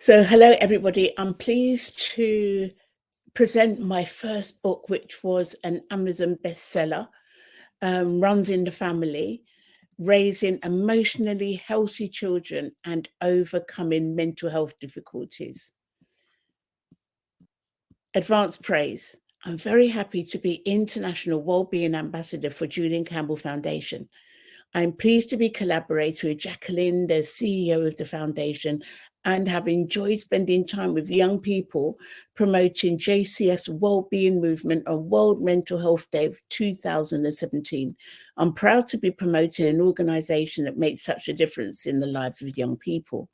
So, hello, everybody. I'm pleased to present my first book, which was an Amazon bestseller, Runs in the Family, Raising Emotionally Healthy Children and Overcoming Mental Health Difficulties. Advanced praise. I'm very happy to be International Wellbeing Ambassador for Julian Campbell Foundation. I'm pleased to be collaborating with Jacqueline, the CEO of the foundation, and have enjoyed spending time with young people promoting JCF's wellbeing movement on World Mental Health Day of 2017. I'm proud to be promoting an organization that makes such a difference in the lives of young people.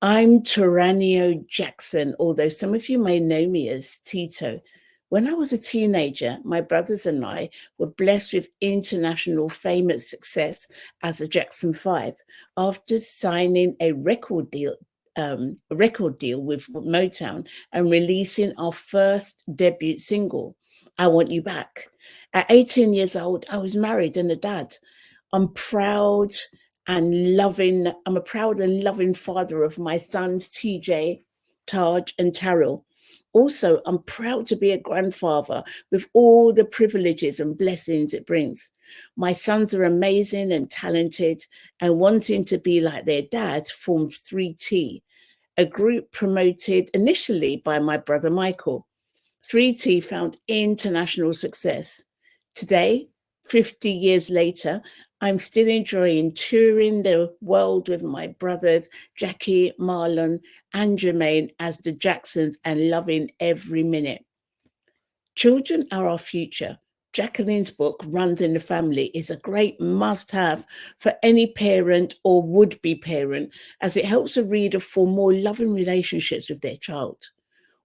I'm Taranio Jackson, although some of you may know me as Tito. When I was a teenager, my brothers and I were blessed with international fame and success as the Jackson Five after signing a record deal with Motown and releasing our first debut single, I Want You Back. At 18 years old, I was married and a dad. I'm proud I'm a proud and loving father of my sons, TJ, Taj, and Taril. Also, I'm proud to be a grandfather with all the privileges and blessings it brings. My sons are amazing and talented, and wanting to be like their dad formed 3T, a group promoted initially by my brother Michael. 3T found international success. Today, 50 years later, I'm still enjoying touring the world with my brothers, Jackie, Marlon, and Jermaine as the Jacksons and loving every minute. Children are our future. Jacqueline's book, Runs in the Family, is a great must-have for any parent or would-be parent, as it helps a reader form more loving relationships with their child.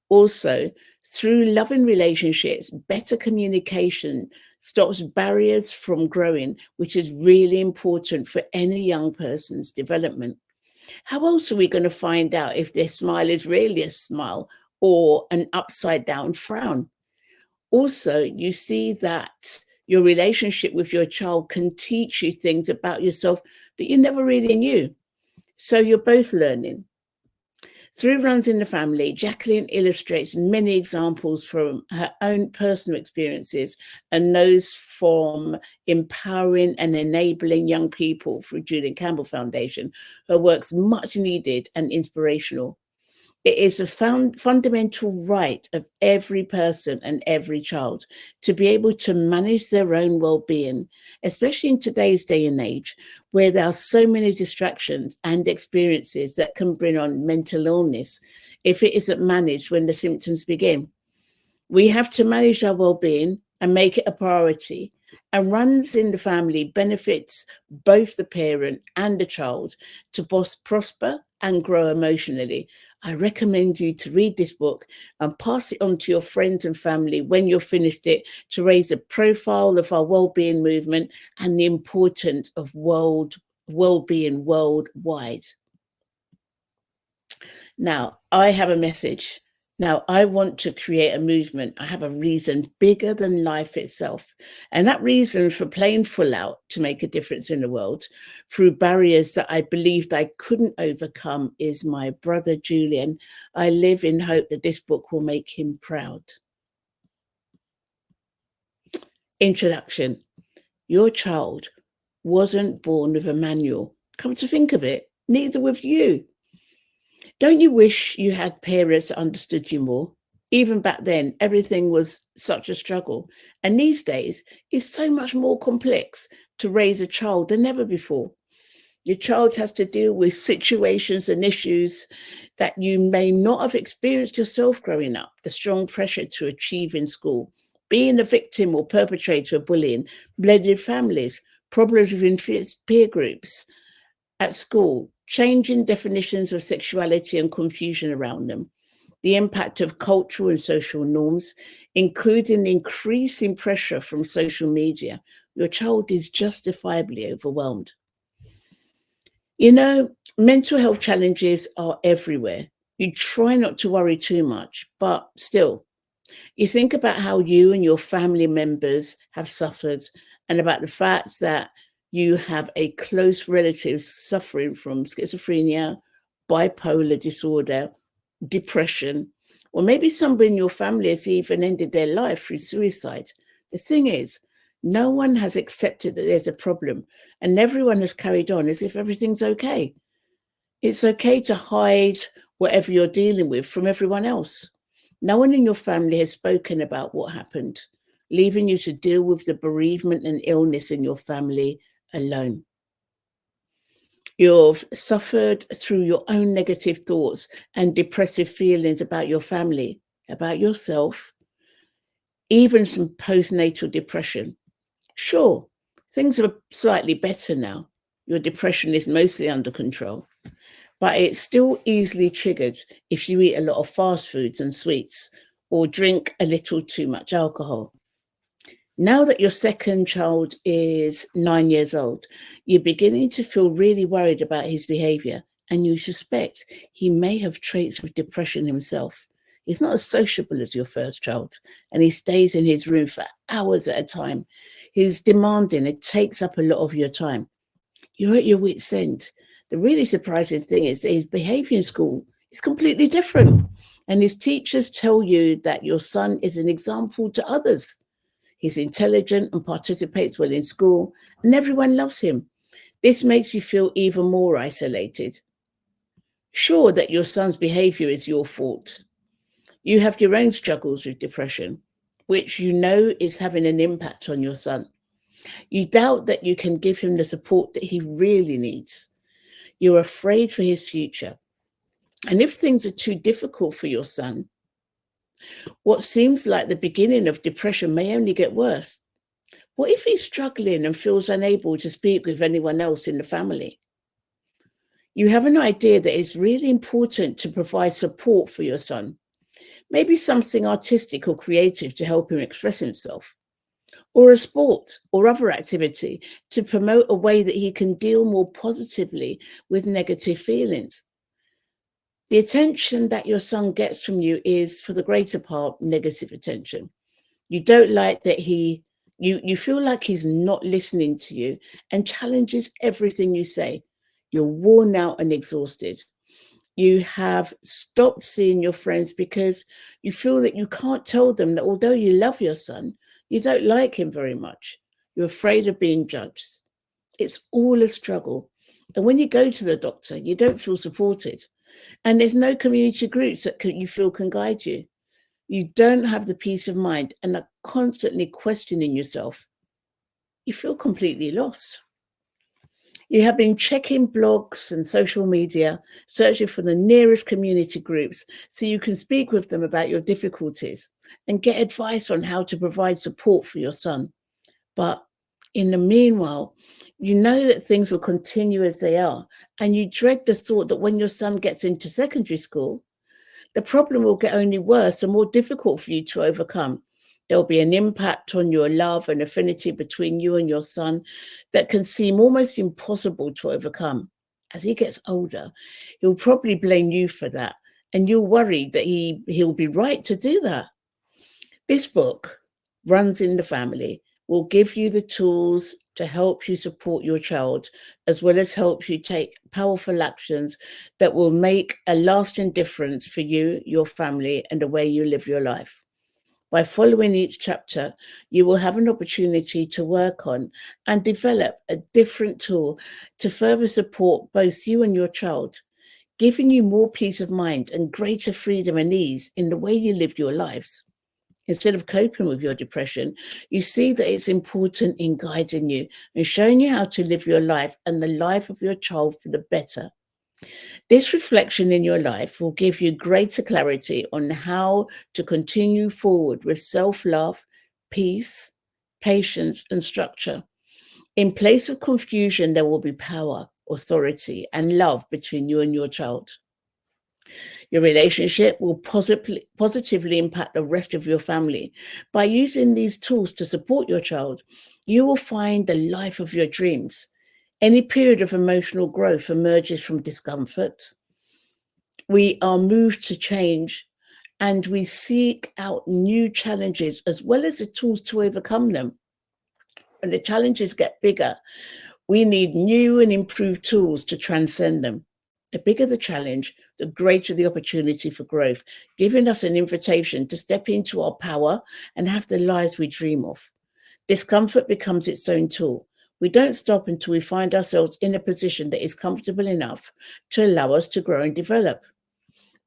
Also, through loving relationships, better communication stops barriers from growing, which is really important for any young person's development. How else are we going to find out if their smile is really a smile or an upside down frown? Also, you see that your relationship with your child can teach you things about yourself that you never really knew. So you're both learning. Through Runs in the Family, Jacqueline illustrates many examples from her own personal experiences and those from empowering and enabling young people through Julian Campbell Foundation. Her work's much needed and inspirational. It is a fundamental right of every person and every child to be able to manage their own well-being, especially in today's day and age, where there are so many distractions and experiences that can bring on mental illness if it isn't managed when the symptoms begin. We have to manage our well-being and make it a priority. And Runs in the Family benefits both the parent and the child to both prosper and grow emotionally. I recommend you to read this book and pass it on to your friends and family when you've finished it to raise a profile of our well-being movement and the importance of well-being worldwide. Now, I have a message. Now, I want to create a movement. I have a reason bigger than life itself. And that reason for playing full out to make a difference in the world through barriers that I believed I couldn't overcome is my brother, Julian. I live in hope that this book will make him proud. Introduction. Your child wasn't born with a manual. Come to think of it, neither was you. Don't you wish you had parents that understood you more? Even back then, everything was such a struggle. And these days, it's so much more complex to raise a child than ever before. Your child has to deal with situations and issues that you may not have experienced yourself growing up. The strong pressure to achieve in school, being a victim or perpetrator of bullying, blended families, problems within peer groups at school, changing definitions of sexuality and confusion around them, the impact of cultural and social norms, including the increasing pressure from social media. Your child is justifiably overwhelmed. You know, mental health challenges are everywhere. You try not to worry too much, but still, you think about how you and your family members have suffered and about the fact that you have a close relative suffering from schizophrenia, bipolar disorder, depression, or maybe somebody in your family has even ended their life through suicide. The thing is, no one has accepted that there's a problem, and everyone has carried on as if everything's okay. It's okay to hide whatever you're dealing with from everyone else. No one in your family has spoken about what happened, leaving you to deal with the bereavement and illness in your family alone. You've suffered through your own negative thoughts and depressive feelings about your family, about yourself, even some postnatal depression. Sure, things are slightly better now. Your depression is mostly under control, but it's still easily triggered if you eat a lot of fast foods and sweets or drink a little too much alcohol. Now that your second child is 9 years old, you're beginning to feel really worried about his behavior, and you suspect he may have traits of depression himself. He's not as sociable as your first child, and he stays in his room for hours at a time. He's demanding, it takes up a lot of your time. You're at your wit's end. The really surprising thing is that his behavior in school is completely different, and his teachers tell you that your son is an example to others. He's intelligent and participates well in school, and everyone loves him. This makes you feel even more isolated. Sure that your son's behavior is your fault. You have your own struggles with depression, which you know is having an impact on your son. You doubt that you can give him the support that he really needs. You're afraid for his future. And if things are too difficult for your son, what seems like the beginning of depression may only get worse. What if he's struggling and feels unable to speak with anyone else in the family? You have an idea that it's really important to provide support for your son. Maybe something artistic or creative to help him express himself, or a sport or other activity to promote a way that he can deal more positively with negative feelings. The attention that your son gets from you is, for the greater part, negative attention. You don't like that you feel like he's not listening to you and challenges everything you say. You're worn out and exhausted. You have stopped seeing your friends because you feel that you can't tell them that although you love your son, you don't like him very much. You're afraid of being judged. It's all a struggle. And when you go to the doctor, you don't feel supported. And there's no community groups that you feel can guide you. You don't have the peace of mind and are constantly questioning yourself. You feel completely lost. You have been checking blogs and social media, searching for the nearest community groups so you can speak with them about your difficulties and get advice on how to provide support for your son. But in the meanwhile, you know that things will continue as they are, and you dread the thought that when your son gets into secondary school, the problem will get only worse and more difficult for you to overcome. There'll be an impact on your love and affinity between you and your son that can seem almost impossible to overcome. As he gets older, he'll probably blame you for that, and you'll worry that he'll be right to do that. This book, Runs in the Family, will give you the tools to help you support your child, as well as help you take powerful actions that will make a lasting difference for you, your family, and the way you live your life. By following each chapter, you will have an opportunity to work on and develop a different tool to further support both you and your child, giving you more peace of mind and greater freedom and ease in the way you live your lives. Instead of coping with your depression, you see that it's important in guiding you and showing you how to live your life and the life of your child for the better. This reflection in your life will give you greater clarity on how to continue forward with self-love, peace, patience, and structure. In place of confusion, there will be power, authority, and love between you and your child. Your relationship will positively impact the rest of your family. By using these tools to support your child, you will find the life of your dreams. Any period of emotional growth emerges from discomfort. We are moved to change, and we seek out new challenges as well as the tools to overcome them. When the challenges get bigger, we need new and improved tools to transcend them. The bigger the challenge, the greater the opportunity for growth, giving us an invitation to step into our power and have the lives we dream of. Discomfort becomes its own tool. We don't stop until we find ourselves in a position that is comfortable enough to allow us to grow and develop.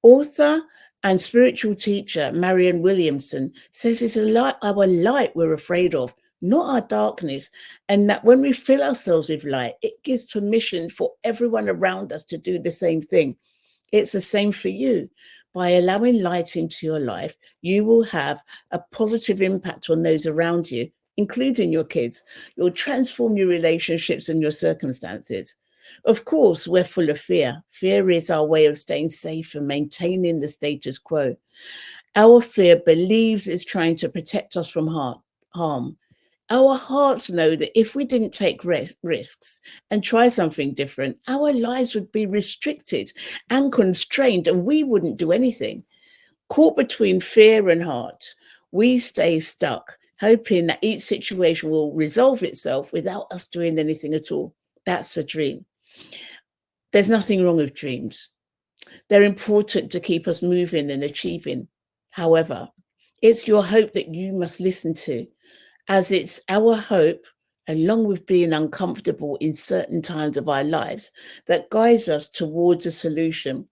Author and spiritual teacher Marianne Williamson says it's our light we're afraid of, not our darkness, and that when we fill ourselves with light, it gives permission for everyone around us to do the same thing. It's the same for you. By allowing light into your life, you will have a positive impact on those around you, including your kids. You'll transform your relationships and your circumstances. Of course, we're full of fear. Fear is our way of staying safe and maintaining the status quo. Our fear believes it's trying to protect us from harm. Our hearts know that if we didn't take risks and try something different, our lives would be restricted and constrained, and we wouldn't do anything. Caught between fear and heart, we stay stuck, hoping that each situation will resolve itself without us doing anything at all. That's a dream. There's nothing wrong with dreams. They're important to keep us moving and achieving. However, it's your hope that you must listen to, as it's our hope, along with being uncomfortable in certain times of our lives, that guides us towards a solution.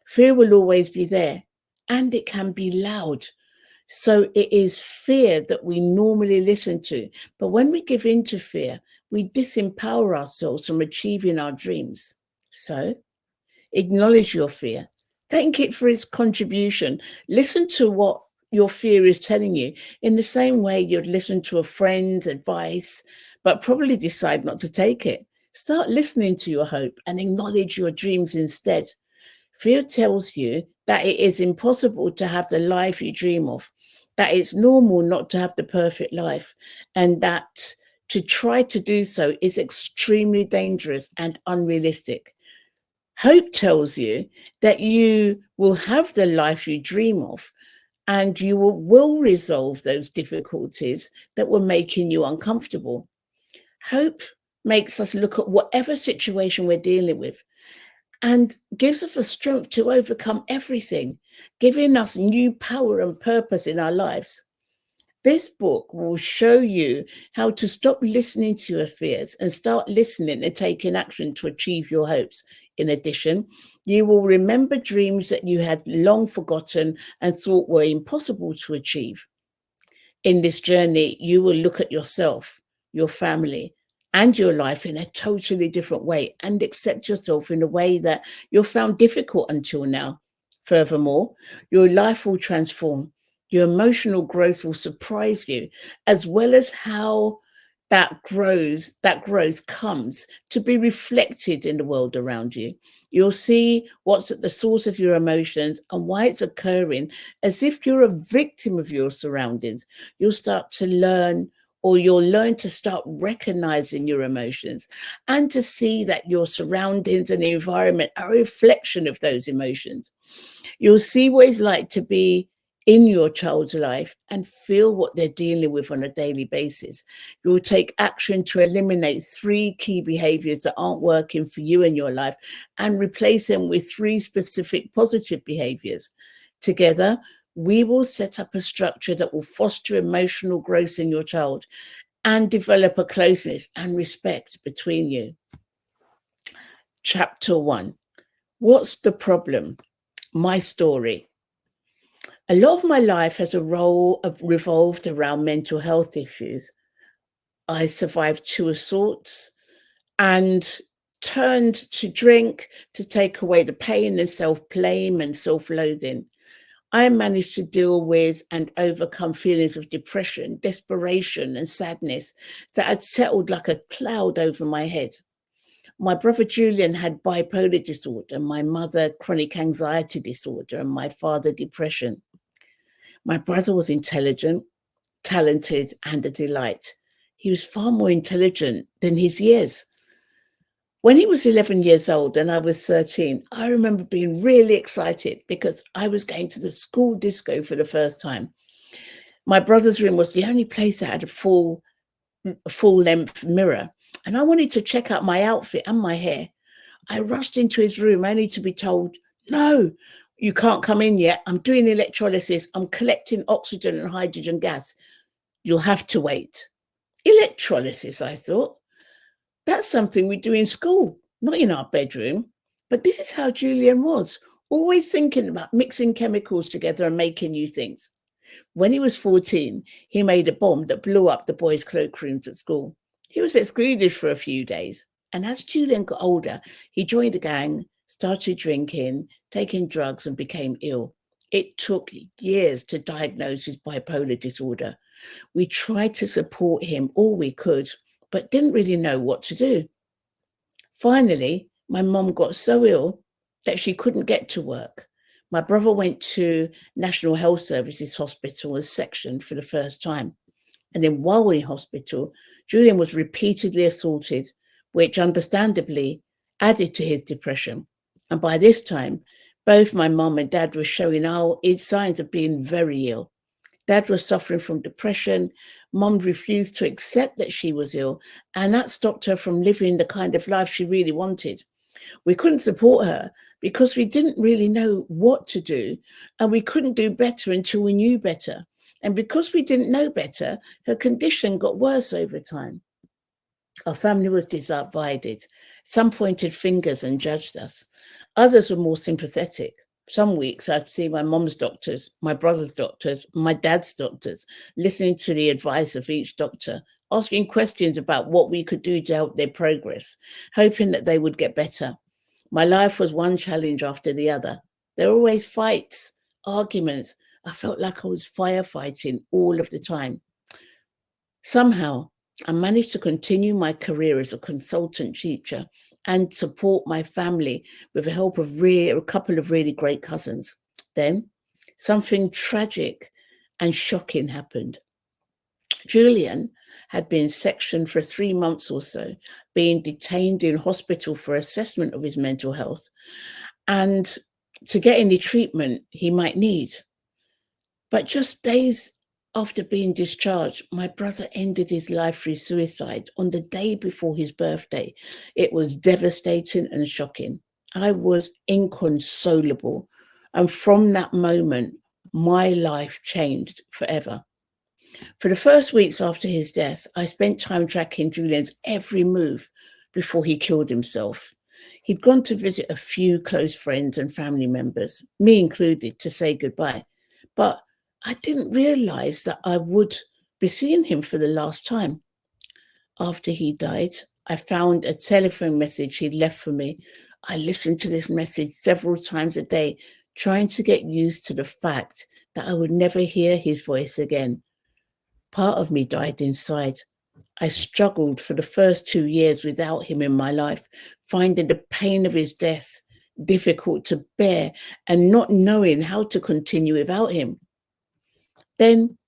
Fear will always be there, and it can be loud. So it is fear that we normally listen to. But when we give in to fear, we disempower ourselves from achieving our dreams. So acknowledge your fear. Thank it for its contribution. Listen to what your fear is telling you in the same way you'd listen to a friend's advice, but probably decide not to take it. Start listening to your hope and acknowledge your dreams instead. Fear tells you that it is impossible to have the life you dream of, that it's normal not to have the perfect life, and that to try to do so is extremely dangerous and unrealistic. Hope tells you that you will have the life you dream of, and you will resolve those difficulties that were making you uncomfortable. Hope makes us look at whatever situation we're dealing with and gives us the strength to overcome everything, giving us new power and purpose in our lives. This book will show you how to stop listening to your fears and start listening and taking action to achieve your hopes. In addition, you will remember dreams that you had long forgotten and thought were impossible to achieve. In this journey, you will look at yourself, your family, and your life in a totally different way and accept yourself in a way that you found difficult until now. Furthermore, your life will transform. Your emotional growth will surprise you, as well as how that growth comes to be reflected in the world around you. You'll see what's at the source of your emotions and why it's occurring, as if you're a victim of your surroundings. You'll start to learn, or you'll learn to start recognizing your emotions and to see that your surroundings and the environment are a reflection of those emotions. You'll see what it's like to be in your child's life and feel what they're dealing with on a daily basis. You'll take action to eliminate 3 key behaviors that aren't working for you in your life and replace them with 3 specific positive behaviors. Together, we will set up a structure that will foster emotional growth in your child and develop a closeness and respect between you. Chapter 1. What's the problem? My story. A lot of my life has revolved around mental health issues. I survived 2 assaults and turned to drink to take away the pain and self-blame and self-loathing. I managed to deal with and overcome feelings of depression, desperation, and sadness that had settled like a cloud over my head. My brother Julian had bipolar disorder, my mother chronic anxiety disorder, and my father depression. My brother was intelligent, talented, and a delight. He was far more intelligent than his years. When he was 11 years old and I was 13, I remember being really excited because I was going to the school disco for the first time. My brother's room was the only place that had a full-length mirror, and I wanted to check out my outfit and my hair. I rushed into his room only to be told, no, you can't come in yet. I'm doing electrolysis. I'm collecting oxygen and hydrogen gas. You'll have to wait. Electrolysis, I thought. That's something we do in school, not in our bedroom. But this is how Julian was, always thinking about mixing chemicals together and making new things. When he was 14, he made a bomb that blew up the boys' cloakrooms at school. He was excluded for a few days. And as Julian got older, he joined a gang, started drinking, taking drugs, and became ill. It took years to diagnose his bipolar disorder. We tried to support him all we could, but didn't really know what to do. Finally, my mum got so ill that she couldn't get to work. My brother went to National Health Services Hospital as sectioned for the first time. And then while in hospital, Julian was repeatedly assaulted, which understandably added to his depression. And by this time, both my mum and dad were showing signs of being very ill. Dad was suffering from depression. Mum refused to accept that she was ill, and that stopped her from living the kind of life she really wanted. We couldn't support her because we didn't really know what to do, and we couldn't do better until we knew better. And because we didn't know better, her condition got worse over time. Our family was divided. Some pointed fingers and judged us. Others were more sympathetic. Some weeks I'd see my mum's doctors, my brother's doctors, my dad's doctors, listening to the advice of each doctor, asking questions about what we could do to help their progress, hoping that they would get better. My life was one challenge after the other. There were always fights, arguments. I felt like I was firefighting all of the time. Somehow, I managed to continue my career as a consultant teacher and support my family with the help of a couple of really great cousins. Then something tragic and shocking happened. Julian had been sectioned for 3 months or so, being detained in hospital for assessment of his mental health and to get any treatment he might need. But just days after being discharged, my brother ended his life through suicide on the day before his birthday. It was devastating and shocking. I was inconsolable. And from that moment, my life changed forever. For the first weeks after his death, I spent time tracking Julian's every move before he killed himself. He'd gone to visit a few close friends and family members, me included, to say goodbye. But I didn't realize that I would be seeing him for the last time. After he died, I found a telephone message he'd left for me. I listened to this message several times a day, trying to get used to the fact that I would never hear his voice again. Part of me died inside. I struggled for the first 2 years without him in my life, finding the pain of his death difficult to bear and not knowing how to continue without him. Then,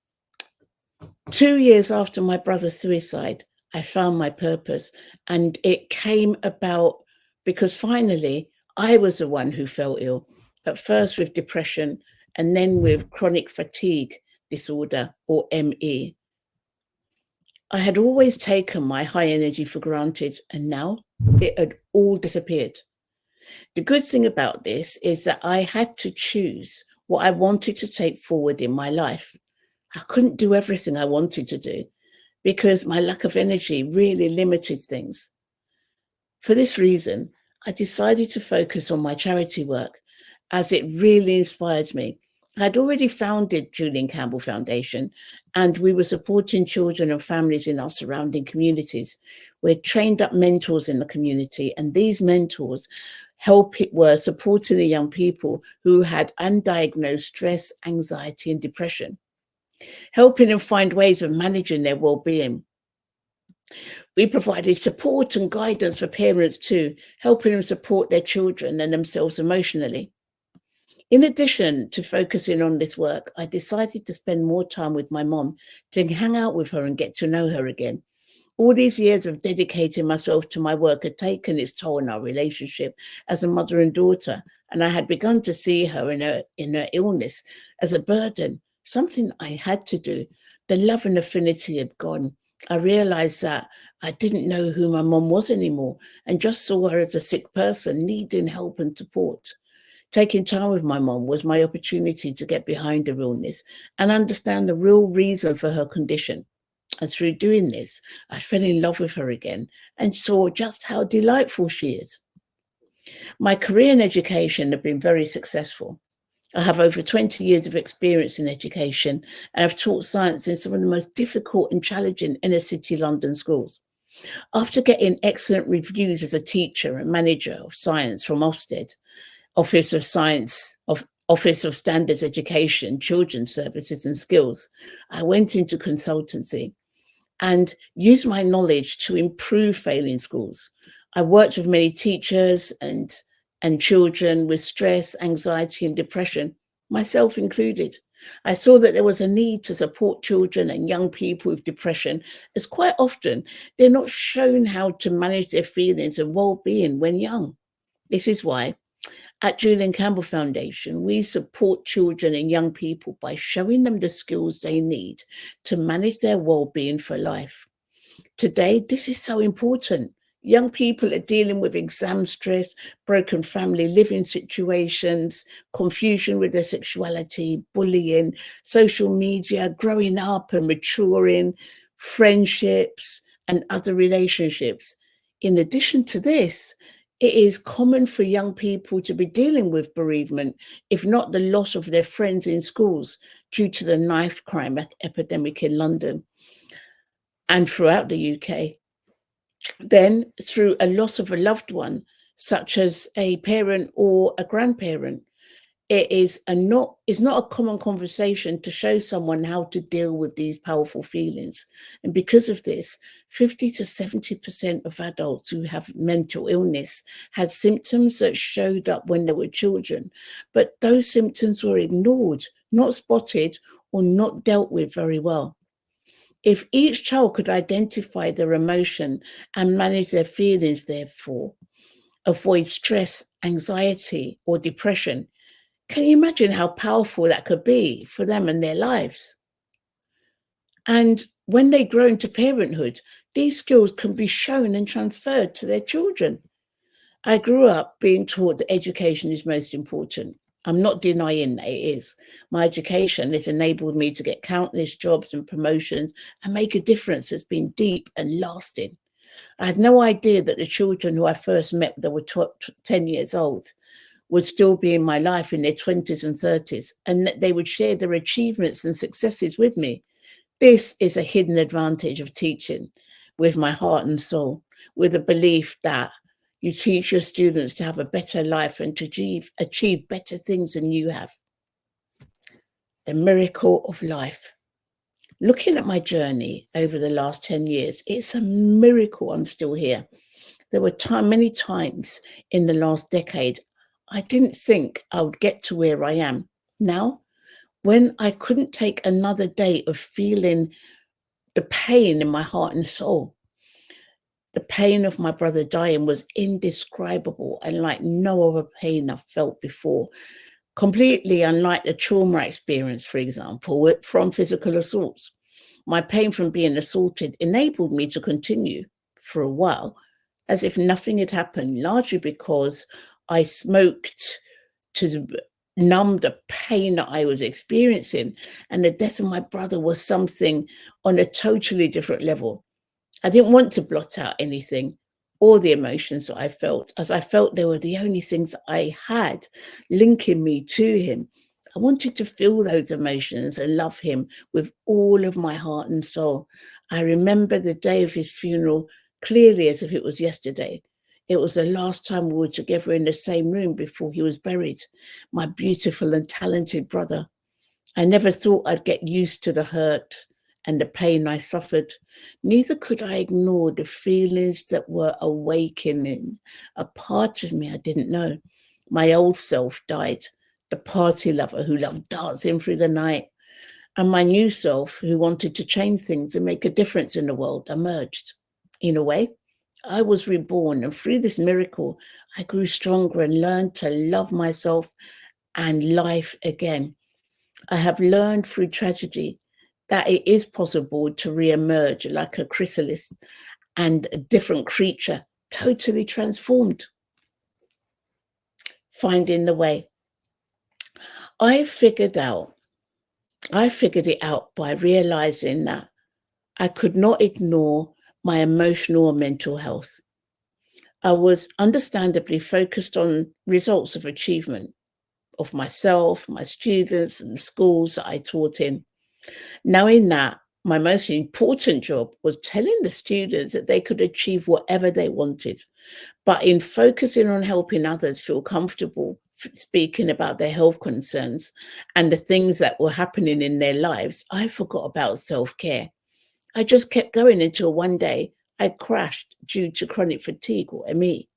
2 years after my brother's suicide, I found my purpose, and it came about because finally I was the one who fell ill, at first with depression and then with chronic fatigue disorder, or ME. I had always taken my high energy for granted, and now it had all disappeared. The good thing about this is that I had to choose what I wanted to take forward in my life. I couldn't do everything I wanted to do because my lack of energy really limited things. For this reason, I decided to focus on my charity work as it really inspired me. I'd already founded Julian Campbell Foundation, and we were supporting children and families in our surrounding communities. We're trained up mentors in the community, and these mentors were supporting the young people who had undiagnosed stress, anxiety, and depression, helping them find ways of managing their well-being. We provided support and guidance for parents too, helping them support their children and themselves emotionally. In addition to focusing on this work, I decided to spend more time with my mom, to hang out with her and get to know her again. All these years of dedicating myself to my work had taken its toll on our relationship as a mother and daughter, and I had begun to see her in her illness as a burden, something I had to do. The love and affinity had gone. I realized that I didn't know who my mom was anymore and just saw her as a sick person needing help and support. Taking time with my mom was my opportunity to get behind her illness and understand the real reason for her condition. And through doing this, I fell in love with her again and saw just how delightful she is. My career in education has been very successful. I have over 20 years of experience in education and have taught science in some of the most difficult and challenging inner city London schools. After getting excellent reviews as a teacher and manager of science from Ofsted, Office of Standards Education, Children's Services and Skills, I went into consultancy and used my knowledge to improve failing schools. I worked with many teachers and children with stress, anxiety, and depression, myself included. I saw that there was a need to support children and young people with depression, as quite often they're not shown how to manage their feelings and well-being when young. This is why at Julian Campbell Foundation, we support children and young people by showing them the skills they need to manage their well-being for life. Today, this is so important. Young people are dealing with exam stress, broken family living situations, confusion with their sexuality, bullying, social media, growing up and maturing, friendships, and other relationships. In addition to this, it is common for young people to be dealing with bereavement, if not the loss of their friends in schools, due to the knife crime epidemic in London and throughout the UK. Then through a loss of a loved one, such as a parent or a grandparent, it is not a common conversation to show someone how to deal with these powerful feelings. And because of this, 50 to 70% of adults who have mental illness had symptoms that showed up when they were children, but those symptoms were ignored, not spotted, or not dealt with very well. If each child could identify their emotion and manage their feelings, therefore, avoid stress, anxiety, or depression, can you imagine how powerful that could be for them and their lives? And when they grow into parenthood, these skills can be shown and transferred to their children. I grew up being taught that education is most important. I'm not denying that it is. My education has enabled me to get countless jobs and promotions and make a difference that's been deep and lasting. I had no idea that the children who I first met that were 10 years old would still be in my life in their 20s and 30s, and that they would share their achievements and successes with me. This is a hidden advantage of teaching with my heart and soul, with the belief that you teach your students to have a better life and to achieve better things than you have. The miracle of life. Looking at my journey over the last 10 years, it's a miracle I'm still here. There were many times in the last decade I didn't think I would get to where I am. Now, when I couldn't take another day of feeling the pain in my heart and soul, the pain of my brother dying was indescribable and like no other pain I've felt before. Completely unlike the trauma I experienced, for example, from physical assaults. My pain from being assaulted enabled me to continue for a while as if nothing had happened, largely because I smoked to numb the pain that I was experiencing. And the death of my brother was something on a totally different level. I didn't want to blot out anything or the emotions that I felt, as I felt they were the only things I had linking me to him. I wanted to feel those emotions and love him with all of my heart and soul. I remember the day of his funeral clearly as if it was yesterday. It was the last time we were together in the same room before he was buried. My beautiful and talented brother. I never thought I'd get used to the hurt and the pain I suffered. Neither could I ignore the feelings that were awakening. A part of me I didn't know. My old self died, the party lover who loved dancing through the night, and my new self who wanted to change things and make a difference in the world emerged. In a way, I was reborn, and through this miracle, I grew stronger and learned to love myself and life again. I have learned through tragedy that it is possible to re-emerge like a chrysalis and a different creature, totally transformed. Finding the way. I figured it out by realizing that I could not ignore my emotional or mental health. I was understandably focused on results of achievement of myself, my students, and the schools that I taught in, knowing that my most important job was telling the students that they could achieve whatever they wanted. But in focusing on helping others feel comfortable speaking about their health concerns and the things that were happening in their lives, I forgot about self-care. I just kept going until one day I crashed due to chronic fatigue, or ME,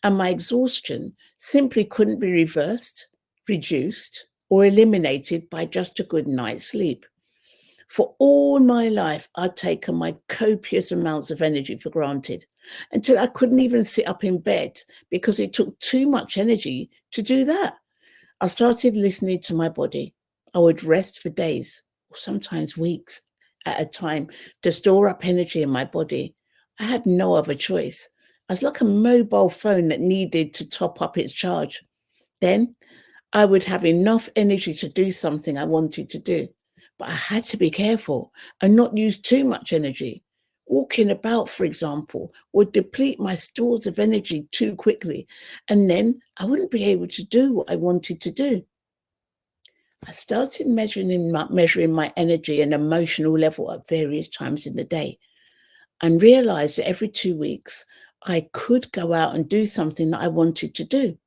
and my exhaustion simply couldn't be reversed, reduced, or eliminated by just a good night's sleep. For all my life, I'd taken my copious amounts of energy for granted until I couldn't even sit up in bed because it took too much energy to do that. I started listening to my body. I would rest for days or sometimes weeks at a time to store up energy in my body. I had no other choice. I was like a mobile phone that needed to top up its charge. Then I would have enough energy to do something I wanted to do. But I had to be careful and not use too much energy. Walking about, for example, would deplete my stores of energy too quickly, and then I wouldn't be able to do what I wanted to do. I started measuring my energy and emotional level at various times in the day and realized that every 2 weeks, I could go out and do something that I wanted to do,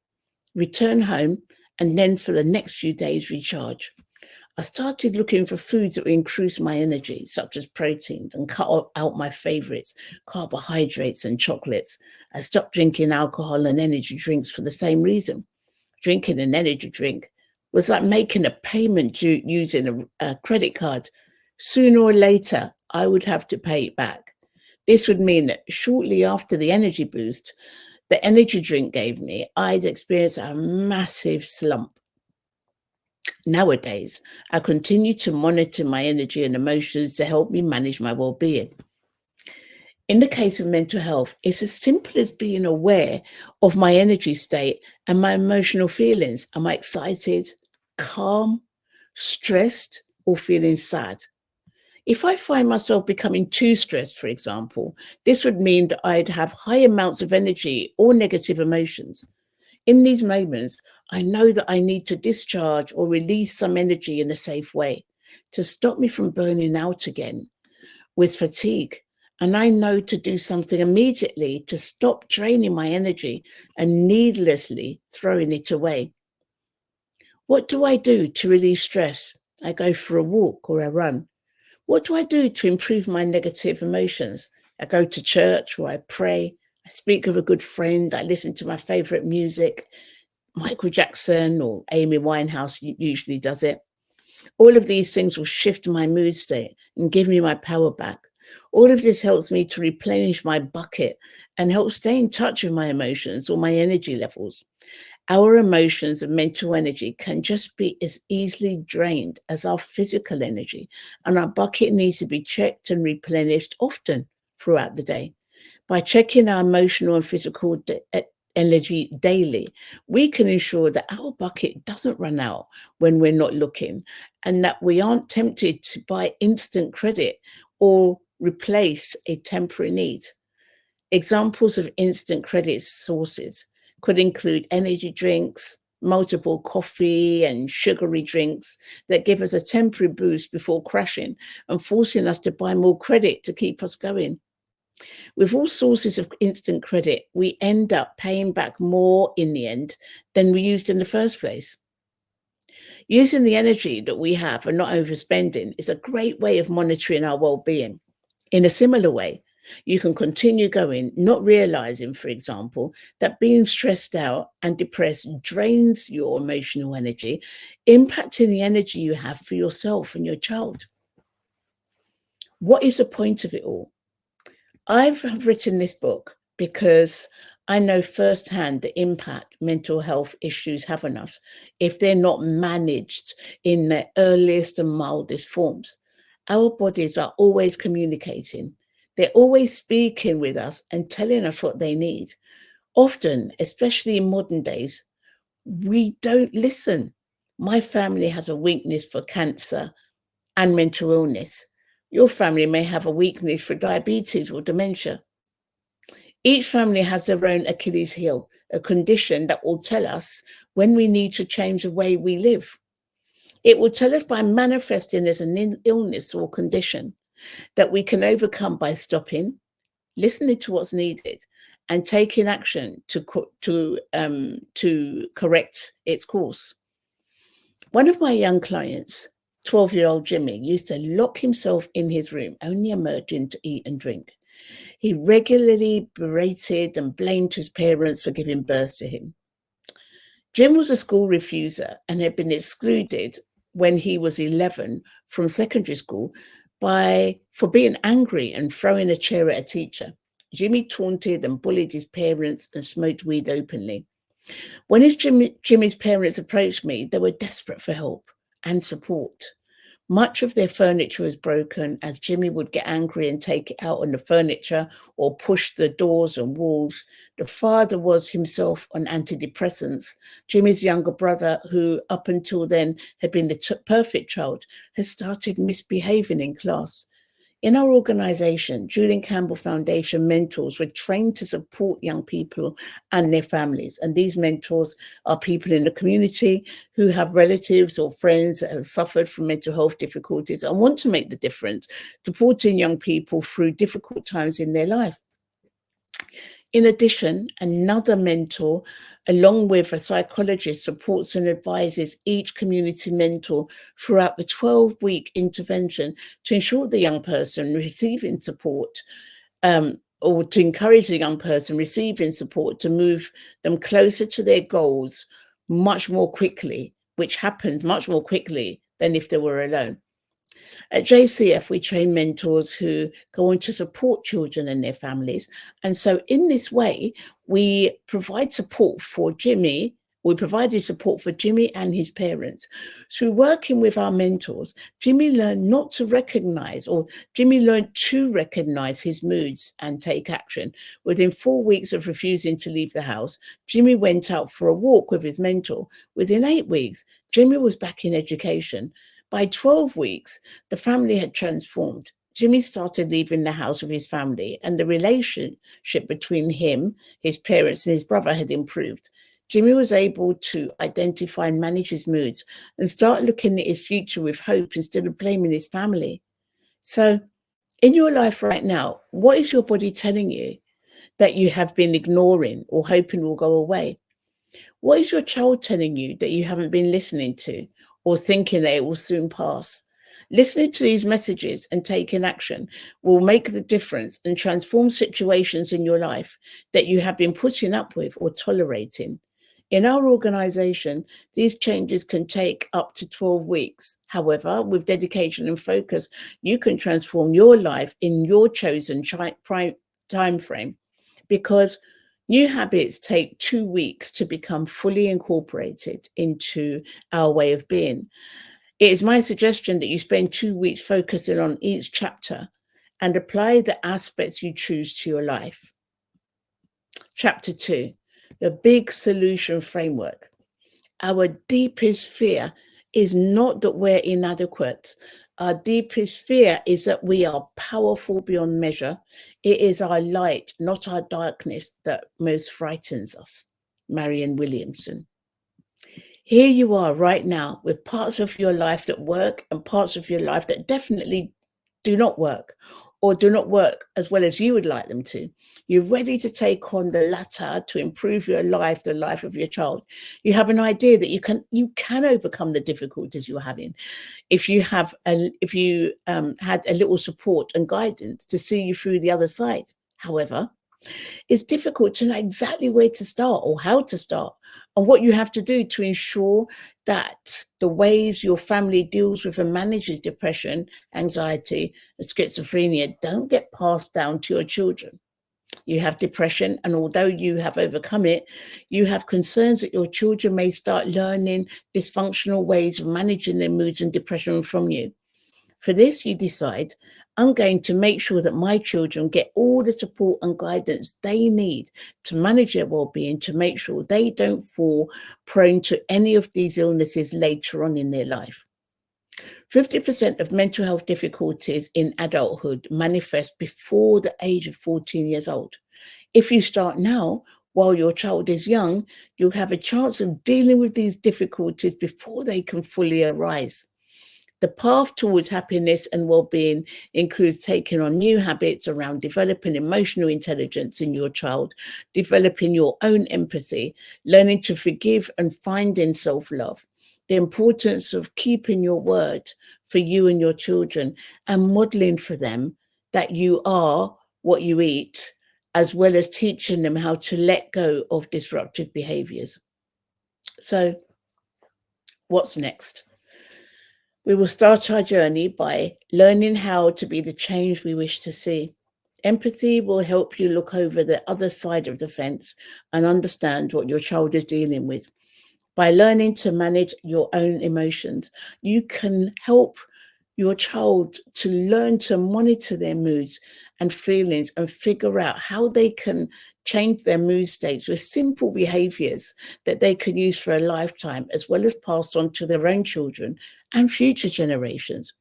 return home, and then for the next few days recharge. I started looking for foods that would increase my energy, such as proteins, and cut out my favorites, carbohydrates and chocolates. I stopped drinking alcohol and energy drinks for the same reason. Drinking an energy drink was like making a payment using a credit card. Sooner or later, I would have to pay it back. This would mean that shortly after the energy boost the energy drink gave me, I'd experience a massive slump. Nowadays, I continue to monitor my energy and emotions to help me manage my well-being. In the case of mental health, it's as simple as being aware of my energy state and my emotional feelings. Am I excited, calm, stressed, or feeling sad? If I find myself becoming too stressed, for example, this would mean that I'd have high amounts of energy or negative emotions. In these moments, I know that I need to discharge or release some energy in a safe way to stop me from burning out again with fatigue. And I know to do something immediately to stop draining my energy and needlessly throwing it away. What do I do to relieve stress? I go for a walk or a run. What do I do to improve my negative emotions? I go to church or I pray. I speak with a good friend. I listen to my favorite music. Michael Jackson or Amy Winehouse usually does it. All of these things will shift my mood state and give me my power back. All of this helps me to replenish my bucket and help stay in touch with my emotions or my energy levels. Our emotions and mental energy can just be as easily drained as our physical energy, and our bucket needs to be checked and replenished often throughout the day. By checking our emotional and physical energy daily, we can ensure that our bucket doesn't run out when we're not looking, and that we aren't tempted to buy instant credit or replace a temporary need. Examples of instant credit sources could include energy drinks, multiple coffee and sugary drinks that give us a temporary boost before crashing and forcing us to buy more credit to keep us going. With all sources of instant credit, we end up paying back more in the end than we used in the first place. Using the energy that we have and not overspending is a great way of monitoring our well-being. In a similar way, you can continue going, not realizing, for example, that being stressed out and depressed drains your emotional energy, impacting the energy you have for yourself and your child. What is the point of it all? I've written this book because I know firsthand the impact mental health issues have on us if they're not managed in their earliest and mildest forms. Our bodies are always communicating. They're always speaking with us and telling us what they need. Often, especially in modern days, we don't listen. My family has a weakness for cancer and mental illness. Your family may have a weakness for diabetes or dementia. Each family has their own Achilles heel, a condition that will tell us when we need to change the way we live. It will tell us by manifesting as an illness or condition that we can overcome by stopping, listening to what's needed, and taking action to correct its course. One of my young clients, 12-year-old Jimmy, used to lock himself in his room, only emerging to eat and drink. He regularly berated and blamed his parents for giving birth to him. Jim was a school refuser and had been excluded when he was 11 from secondary school for being angry and throwing a chair at a teacher. Jimmy taunted and bullied his parents and smoked weed openly. When Jimmy's parents approached me, they were desperate for help and support. Much of their furniture was broken as Jimmy would get angry and take it out on the furniture or push the doors and walls. The father was himself on antidepressants. Jimmy's younger brother, who up until then had been the perfect child, has started misbehaving in class. In our organization, Julian Campbell Foundation mentors were trained to support young people and their families. And these mentors are people in the community who have relatives or friends that have suffered from mental health difficulties and want to make the difference, supporting young people through difficult times in their life. In addition, another mentor, along with a psychologist, supports and advises each community mentor throughout the 12-week intervention to ensure the young person receiving support or to encourage the young person receiving support to move them closer to their goals much more quickly, which happened much more quickly than if they were alone. At JCF, we train mentors who go on to support children and their families. And so in this way, we provide support for Jimmy. We provided support for Jimmy and his parents. Through working with our mentors, Jimmy learned to recognize his moods and take action. Within 4 weeks of refusing to leave the house, Jimmy went out for a walk with his mentor. Within 8 weeks, Jimmy was back in education. By 12 weeks, the family had transformed. Jimmy started leaving the house with his family, and the relationship between him, his parents, and his brother had improved. Jimmy was able to identify and manage his moods and start looking at his future with hope instead of blaming his family. So, in your life right now, what is your body telling you that you have been ignoring or hoping will go away? What is your child telling you that you haven't been listening to or thinking that it will soon pass? Listening to these messages and taking action will make the difference and transform situations in your life that you have been putting up with or tolerating. In our organization, these changes can take up to 12 weeks. However, with dedication and focus, you can transform your life in your chosen time frame, because new habits take 2 weeks to become fully incorporated into our way of being. It is my suggestion that you spend 2 weeks focusing on each chapter and apply the aspects you choose to your life. Chapter 2, the big solution framework. Our deepest fear is not that we're inadequate. Our deepest fear is that we are powerful beyond measure. It is our light, not our darkness, that most frightens us. Marianne Williamson. Here you are right now with parts of your life that work and parts of your life that definitely do not work, or do not work as well as you would like them to. You're ready to take on the latter to improve your life, the life of your child. You have an idea that you can overcome the difficulties you're having if you had a little support and guidance to see you through the other side. However, it's difficult to know exactly where to start or how to start and what you have to do to ensure that the ways your family deals with and manages depression, anxiety, and schizophrenia don't get passed down to your children. You have depression, and although you have overcome it, you have concerns that your children may start learning dysfunctional ways of managing their moods and depression from you. For this, you decide, I'm going to make sure that my children get all the support and guidance they need to manage their well-being, to make sure they don't fall prone to any of these illnesses later on in their life. 50% of mental health difficulties in adulthood manifest before the age of 14 years old. If you start now, while your child is young, you'll have a chance of dealing with these difficulties before they can fully arise. The path towards happiness and well-being includes taking on new habits around developing emotional intelligence in your child, developing your own empathy, learning to forgive and finding self-love, the importance of keeping your word for you and your children, and modeling for them that you are what you eat, as well as teaching them how to let go of disruptive behaviors. So, what's next? We will start our journey by learning how to be the change we wish to see. Empathy will help you look over the other side of the fence and understand what your child is dealing with. By learning to manage your own emotions, you can help your child to learn to monitor their moods and feelings and figure out how they can change their mood states with simple behaviors that they can use for a lifetime, as well as pass on to their own children and future generations.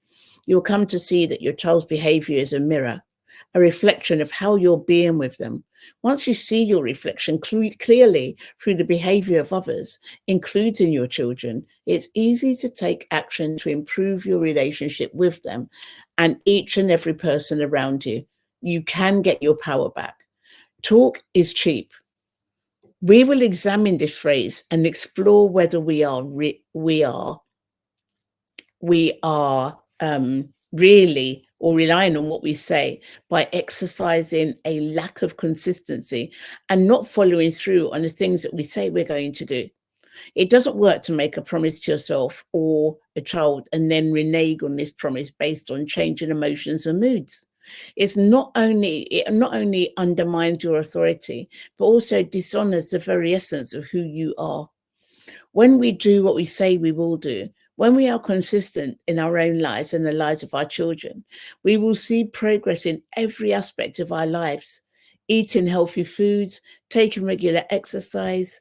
You'll come to see that your child's behavior is a mirror, a reflection of how you're being with them. Once you see your reflection clearly through the behavior of others, including your children, it's easy to take action to improve your relationship with them and each and every person around you. You can get your power back. Talk is cheap. We will examine this phrase and explore whether we are really or relying on what we say by exercising a lack of consistency and not following through on the things that we say we're going to do. It doesn't work to make a promise to yourself or a child and then renege on this promise based on changing emotions and moods. It not only undermines your authority, but also dishonors the very essence of who you are. When we do what we say we will do, when we are consistent in our own lives and the lives of our children, we will see progress in every aspect of our lives. Eating healthy foods, taking regular exercise,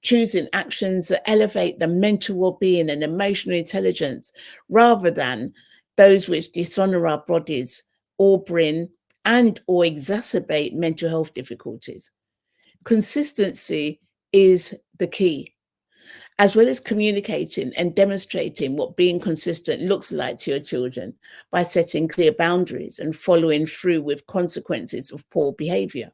choosing actions that elevate the mental well-being and emotional intelligence, rather than those which dishonor our bodies or bring and or exacerbate mental health difficulties. Consistency is the key. As well as communicating and demonstrating what being consistent looks like to your children by setting clear boundaries and following through with consequences of poor behavior.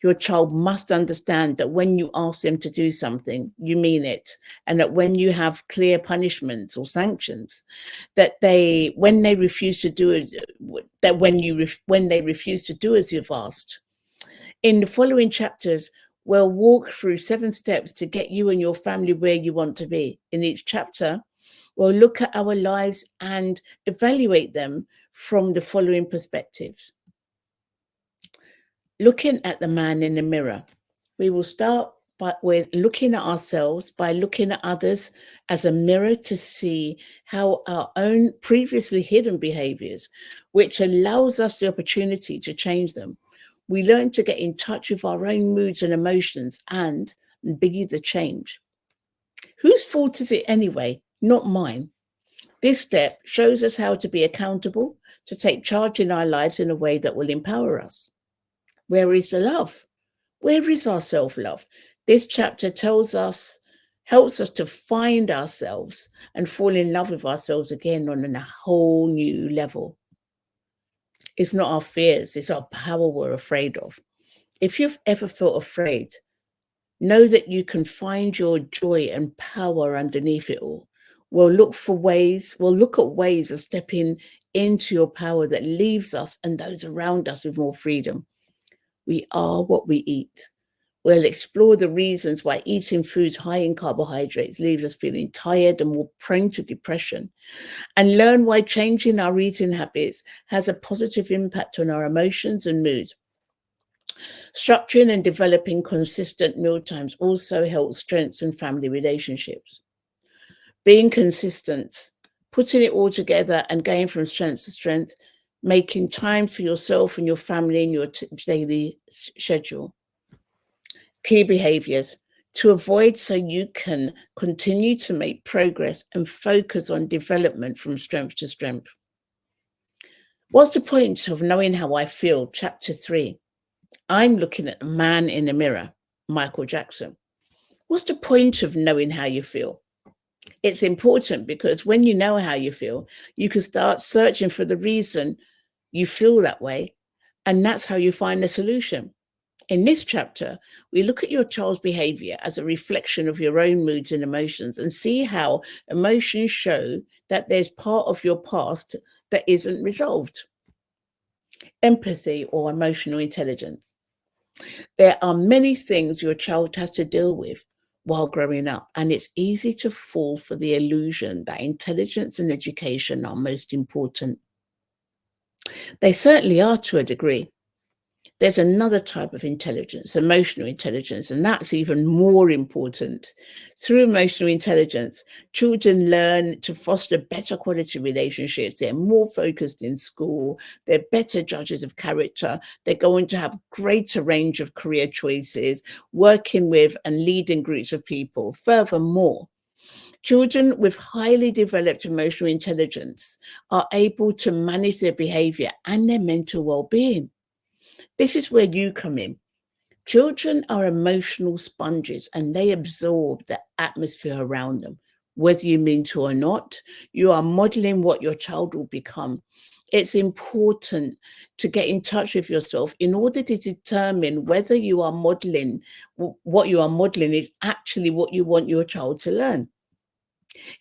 Your child must understand that when you ask them to do something, you mean it, and that when you have clear punishments or sanctions, that when they refuse to do it, when they refuse to do as you've asked. In the following chapters, we'll walk through 7 steps to get you and your family where you want to be. In each chapter, we'll look at our lives and evaluate them from the following perspectives. Looking at the man in the mirror. We will start with looking at ourselves by looking at others as a mirror to see how our own previously hidden behaviors, which allows us the opportunity to change them. We learn to get in touch with our own moods and emotions and be the change. Whose fault is it anyway? Not mine. This step shows us how to be accountable, to take charge in our lives in a way that will empower us. Where is the love? Where is our self-love? This chapter helps us to find ourselves and fall in love with ourselves again on a whole new level. It's not our fears, it's our power we're afraid of. If you've ever felt afraid, know that you can find your joy and power underneath it all. We'll look at ways of stepping into your power that leaves us and those around us with more freedom. We are what we eat. We'll explore the reasons why eating foods high in carbohydrates leaves us feeling tired and more prone to depression, and learn why changing our eating habits has a positive impact on our emotions and mood. Structuring and developing consistent meal times also helps strengthen family relationships. Being consistent putting it all together and going from strength to strength, making time for yourself and your family in your daily schedule. Key behaviors to avoid so you can continue to make progress and focus on development from strength to strength. What's the point of knowing how I feel? Chapter 3. I'm looking at a man in the mirror, Michael Jackson. What's the point of knowing how you feel? It's important because when you know how you feel, you can start searching for the reason you feel that way. And that's how you find the solution. In this chapter, we look at your child's behavior as a reflection of your own moods and emotions and see how emotions show that there's part of your past that isn't resolved. Empathy or emotional intelligence. There are many things your child has to deal with while growing up, and it's easy to fall for the illusion that intelligence and education are most important. They certainly are to a degree. There's another type of intelligence, emotional intelligence, and that's even more important. Through emotional intelligence, children learn to foster better quality relationships. They're more focused in school. They're better judges of character. They're going to have greater range of career choices, working with and leading groups of people. Furthermore, children with highly developed emotional intelligence are able to manage their behavior and their mental well-being. This is where you come in. Children are emotional sponges and they absorb the atmosphere around them. Whether you mean to or not, you are modeling what your child will become. It's important to get in touch with yourself in order to determine whether you are modeling, what you are modeling is actually what you want your child to learn.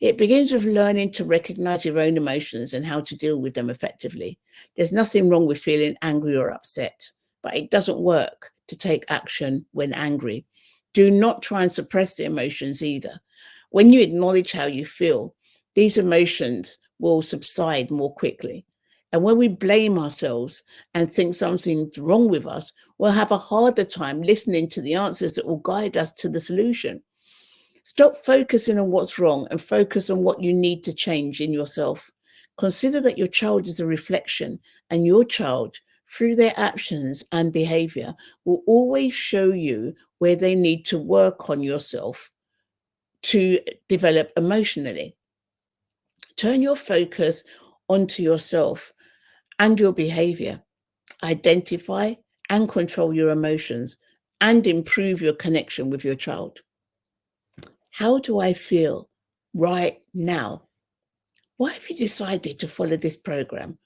It begins with learning to recognize your own emotions and how to deal with them effectively. There's nothing wrong with feeling angry or upset, but it doesn't work to take action when angry. Do not try and suppress the emotions either. When you acknowledge how you feel, these emotions will subside more quickly. And when we blame ourselves and think something's wrong with us, we'll have a harder time listening to the answers that will guide us to the solution. Stop focusing on what's wrong and focus on what you need to change in yourself. Consider that your child is a reflection, and your child, through their actions and behavior, will always show you where they need to work on yourself to develop emotionally. Turn your focus onto yourself and your behavior. Identify and control your emotions and improve your connection with your child. How do I feel right now? Why have you decided to follow this program?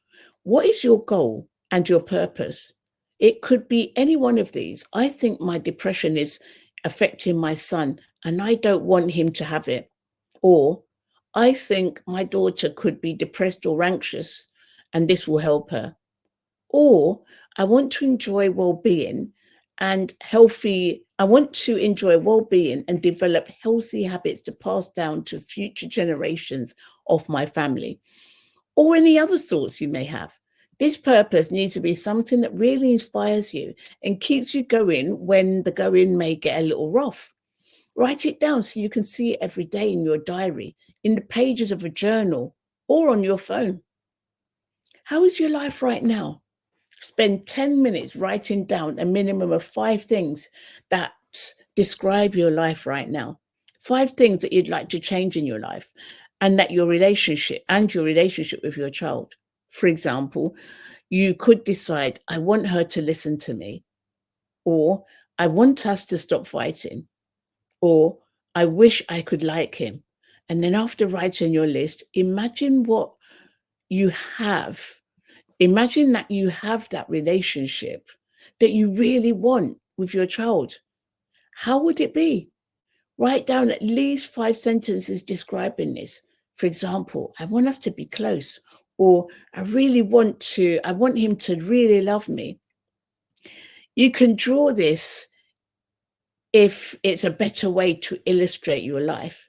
What is your goal and your purpose? It could be any one of these. I think my depression is affecting my son and I don't want him to have it. Or I think my daughter could be depressed or anxious and this will help her. Or I want to enjoy well-being and healthy. I want to enjoy well-being and develop healthy habits to pass down to future generations of my family. Or any other thoughts you may have. This purpose needs to be something that really inspires you and keeps you going when the going may get a little rough. Write it down so you can see it every day in your diary, in the pages of a journal, or on your phone. How is your life right now? Spend 10 minutes writing down a minimum of 5 things that describe your life right now. 5 things that you'd like to change in your life and that your relationship with your child. For example, you could decide, I want her to listen to me, or I want us to stop fighting, or I wish I could like him. And then after writing your list, imagine what you have. Imagine that you have that relationship that you really want with your child. How would it be? Write down at least 5 sentences describing this. For example, I want us to be close, or I want him to really love me. You can draw this if it's a better way to illustrate your life.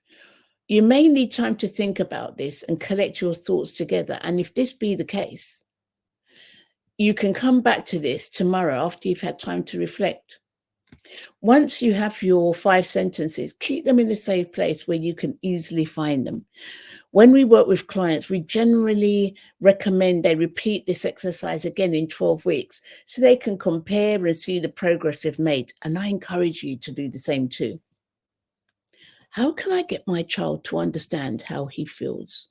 You may need time to think about this and collect your thoughts together. And if this be the case, you can come back to this tomorrow after you've had time to reflect. Once you have your 5 sentences, keep them in a safe place where you can easily find them. When we work with clients, we generally recommend they repeat this exercise again in 12 weeks so they can compare and see the progress they've made. And I encourage you to do the same too. How can I get my child to understand how he feels?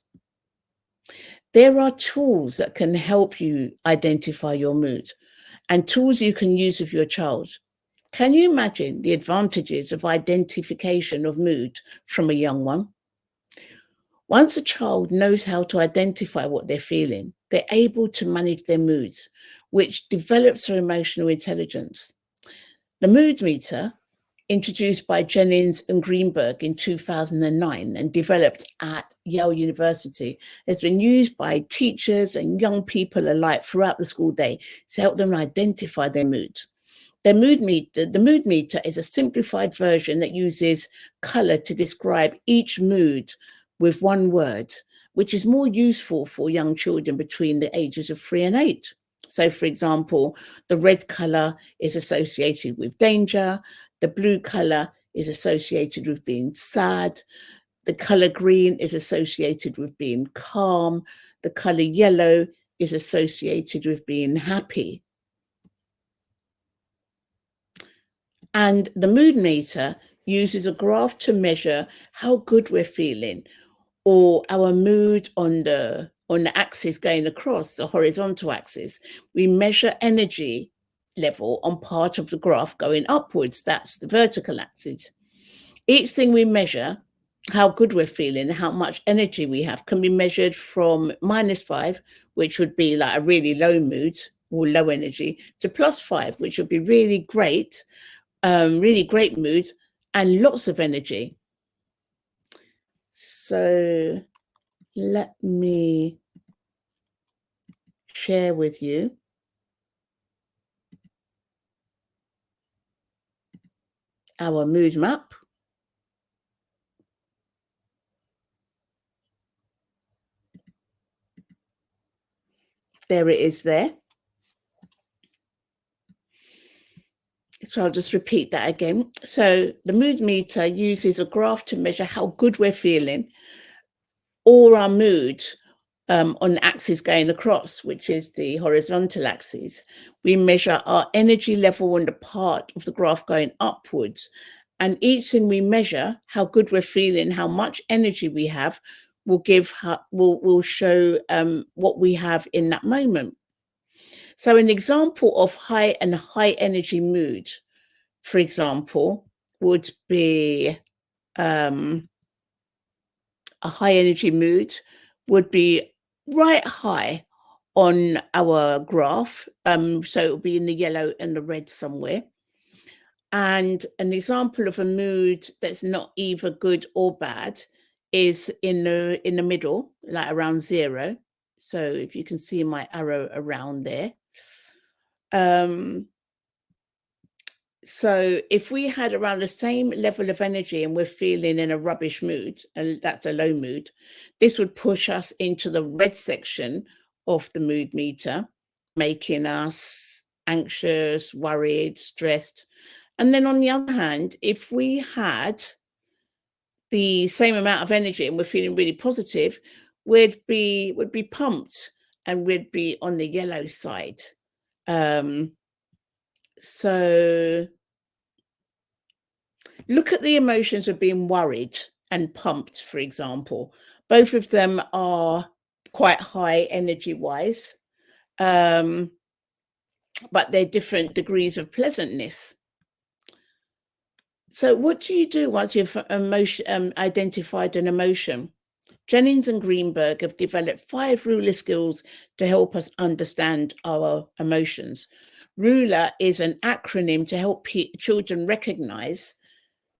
There are tools that can help you identify your mood and tools you can use with your child. Can you imagine the advantages of identification of mood from a young one? Once a child knows how to identify what they're feeling, they're able to manage their moods, which develops their emotional intelligence. The mood meter, introduced by Jennings and Greenberg in 2009 and developed at Yale University, has been used by teachers and young people alike throughout the school day to help them identify their moods. The mood meter is a simplified version that uses color to describe each mood with one word, which is more useful for young children between the ages of 3 and 8. So, for example, the red color is associated with danger, the blue color is associated with being sad, the color green is associated with being calm, the color yellow is associated with being happy. And the mood meter uses a graph to measure how good we're feeling, or our mood on the axis going across the horizontal axis. We measure energy level on part of the graph going upwards. That's the vertical axis. Each thing we measure, how good we're feeling, how much energy we have, can be measured from -5, which would be like a really low mood or low energy, to +5, which would be really great mood and lots of energy. So let me share with you our mood map. There it is there. So I'll just repeat that again. So the mood meter uses a graph to measure how good we're feeling, or our mood on the axis going across, which is the horizontal axis. We measure our energy level on the part of the graph going upwards. And each thing we measure, how good we're feeling, how much energy we have, will show what we have in that moment. So an example of high energy mood, for example, would be a high energy mood would be right high on our graph. So it will be in the yellow and the red somewhere. And an example of a mood that's not either good or bad is in the middle, like around 0. So if you can see my arrow around there. So if we had around the same level of energy and we're feeling in a rubbish mood, and that's a low mood, this would push us into the red section of the mood meter, making us anxious, worried, stressed. And then on the other hand, if we had the same amount of energy and we're feeling really positive, would be pumped and we'd be on the yellow side. So look at the emotions of being worried and pumped, for example. Both of them are quite high energy wise, but they're different degrees of pleasantness. So what do you do once you've identified an emotion? Jennings and Greenberg have developed 5 ruler skills to help us understand our emotions. Ruler is an acronym to help children recognize,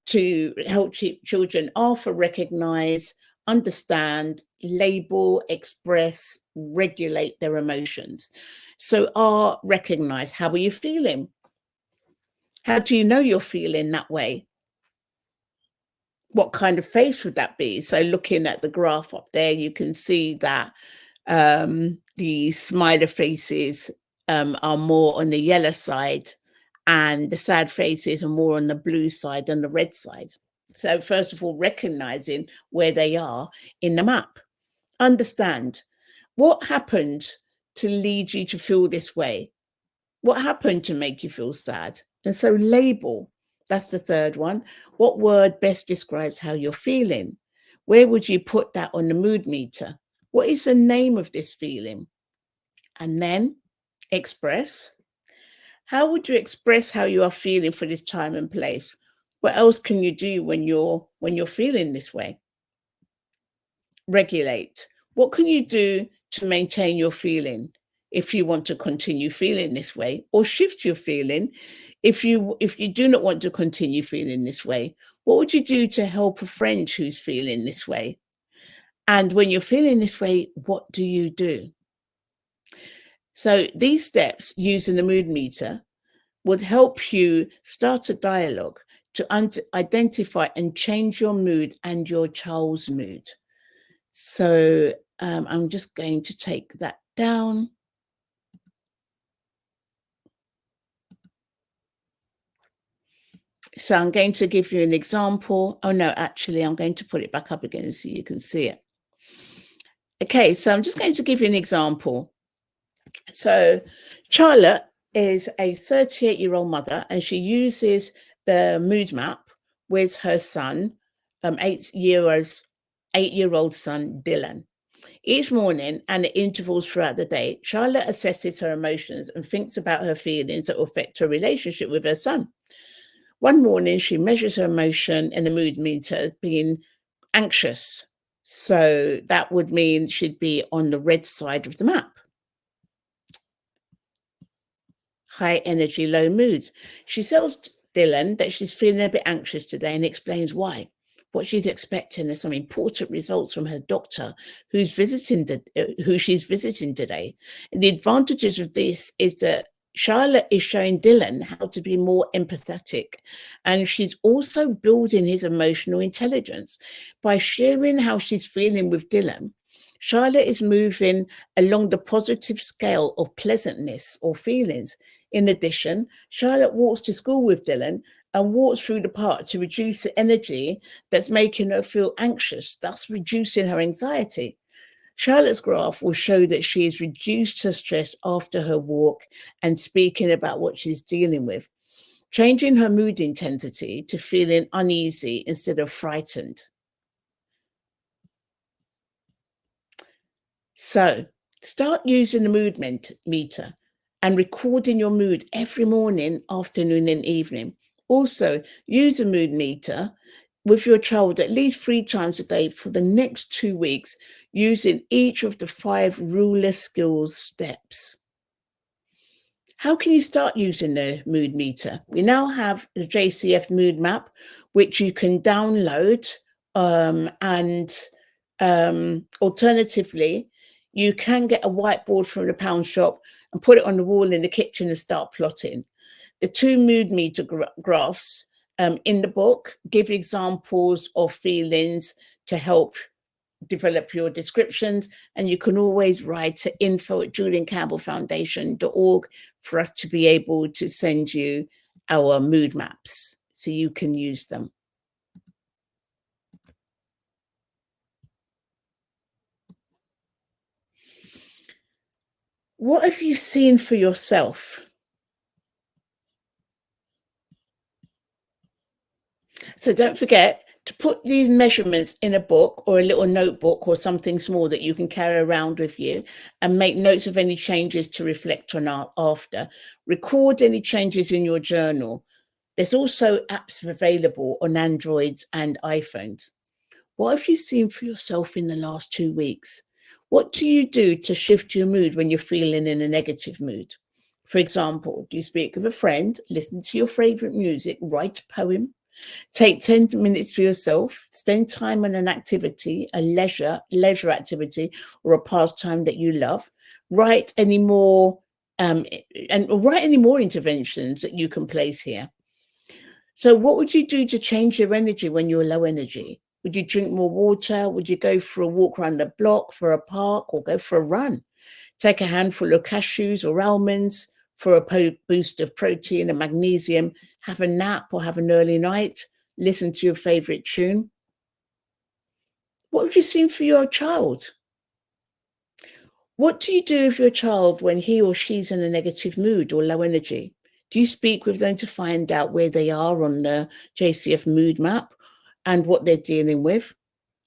children alpha recognize, understand, label, express, regulate their emotions. So R, recognize. How are you feeling? How do you know you're feeling that way? What kind of face would that be? So looking at the graph up there, you can see that the smiler faces are more on the yellow side, and the sad faces are more on the blue side than the red side. So first of all, recognizing where they are in the map. Understand what happened to lead you to feel this way. What happened to make you feel sad? And so label. That's the third one. What word best describes how you're feeling? Where would you put that on the mood meter? What is the name of this feeling? And then express. How would you express how you are feeling for this time and place? What else can you do when you're feeling this way? Regulate. What can you do to maintain your feeling if you want to continue feeling this way, or shift your feeling if you do not want to continue feeling this way? What would you do to help a friend who's feeling this way? And when you're feeling this way, what do you do? So these steps using the mood meter would help you start a dialogue to identify and change your mood and your child's mood. So I'm just going to take that down. So I'm going to give you an example. Oh no, actually, I'm going to put it back up again so you can see it. Okay, so I'm just going to give you an example. So Charlotte is a 38-year-old mother, and she uses the mood map with her son, 8-year-old son, Dylan. Each morning and at intervals throughout the day, Charlotte assesses her emotions and thinks about her feelings that will affect her relationship with her son. One morning, she measures her emotion in the mood meter as being anxious. So that would mean she'd be on the red side of the map. High energy, low mood. She tells Dylan that she's feeling a bit anxious today and explains why. What she's expecting is some important results from her doctor who she's visiting today. And the advantages of this is that Charlotte is showing Dylan how to be more empathetic, and she's also building his emotional intelligence. By sharing how she's feeling with Dylan, Charlotte is moving along the positive scale of pleasantness or feelings. In addition, Charlotte walks to school with Dylan and walks through the park to reduce the energy that's making her feel anxious, thus reducing her anxiety. Charlotte's graph will show that she has reduced her stress after her walk and speaking about what she's dealing with, changing her mood intensity to feeling uneasy instead of frightened. So start using the mood meter and recording your mood every morning, afternoon, and evening. Also, use a mood meter with your child at least 3 times a day for the next 2 weeks, using each of the 5 ruler skills steps. How can you start using the mood meter? We now have the JCF mood map, which you can download, and alternatively, you can get a whiteboard from the pound shop and put it on the wall in the kitchen and start plotting. The 2 mood meter graphs in the book give examples of feelings to help develop your descriptions, and you can always write to info@juliancampbellfoundation.org for us to be able to send you our mood maps so you can use them. What have you seen for yourself? So don't forget to put these measurements in a book or a little notebook or something small that you can carry around with you, and make notes of any changes to reflect on after. Record any changes in your journal. There's also apps available on Androids and iPhones. What have you seen for yourself in the last 2 weeks? What do you do to shift your mood when you're feeling in a negative mood? For example, do you speak with a friend, listen to your favorite music, write a poem, take 10 minutes for yourself, spend time on an activity, a leisure activity, or a pastime that you love? Write any more interventions that you can place here. So what would you do to change your energy when you're low energy? Would you drink more water? Would you go for a walk around the block, for a park, or go for a run? Take a handful of cashews or almonds, for a boost of protein and magnesium, have a nap or have an early night, listen to your favorite tune. What would you sing for your child? What do you do with your child when he or she's in a negative mood or low energy? Do you speak with them to find out where they are on the JCF mood map and what they're dealing with?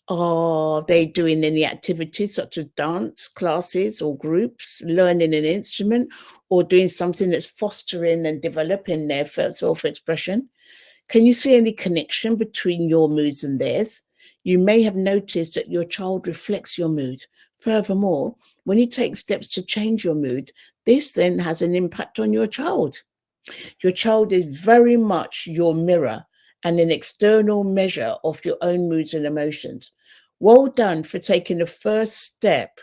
Are they doing any activities such as dance classes or groups, learning an instrument, or doing something that's fostering and developing their self-expression? Can you see any connection between your moods and theirs? You may have noticed that your child reflects your mood. Furthermore, when you take steps to change your mood, this then has an impact on your child. Your child is very much your mirror and an external measure of your own moods and emotions. Well done for taking the first step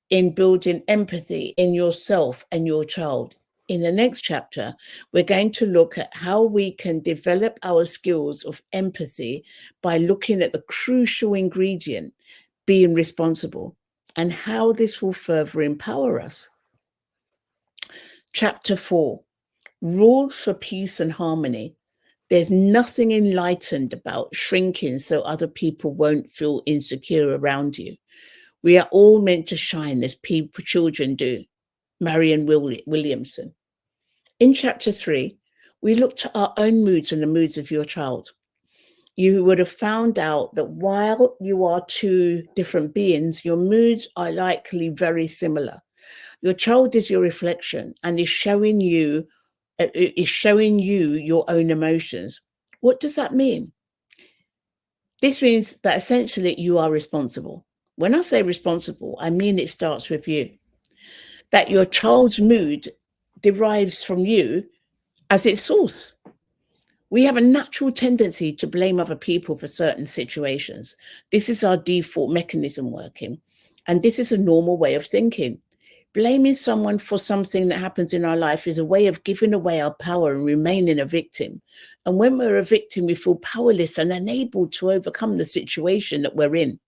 in building empathy in yourself and your child. In the next chapter, we're going to look at how we can develop our skills of empathy by looking at the crucial ingredient, being responsible, and how this will further empower us. Chapter 4, Rules for Peace and Harmony. There's nothing enlightened about shrinking so other people won't feel insecure around you. We are all meant to shine as children do. Marianne Williamson. In chapter 3, we looked at our own moods and the moods of your child. You would have found out that while you are two different beings, your moods are likely very similar. Your child is your reflection and is showing you your own emotions. What does that mean? This means that essentially you are responsible. When I say responsible, I mean it starts with you. That your child's mood derives from you as its source. We have a natural tendency to blame other people for certain situations. This is our default mechanism working, and this is a normal way of thinking. Blaming someone for something that happens in our life is a way of giving away our power and remaining a victim. And when we're a victim, we feel powerless and unable to overcome the situation that we're in.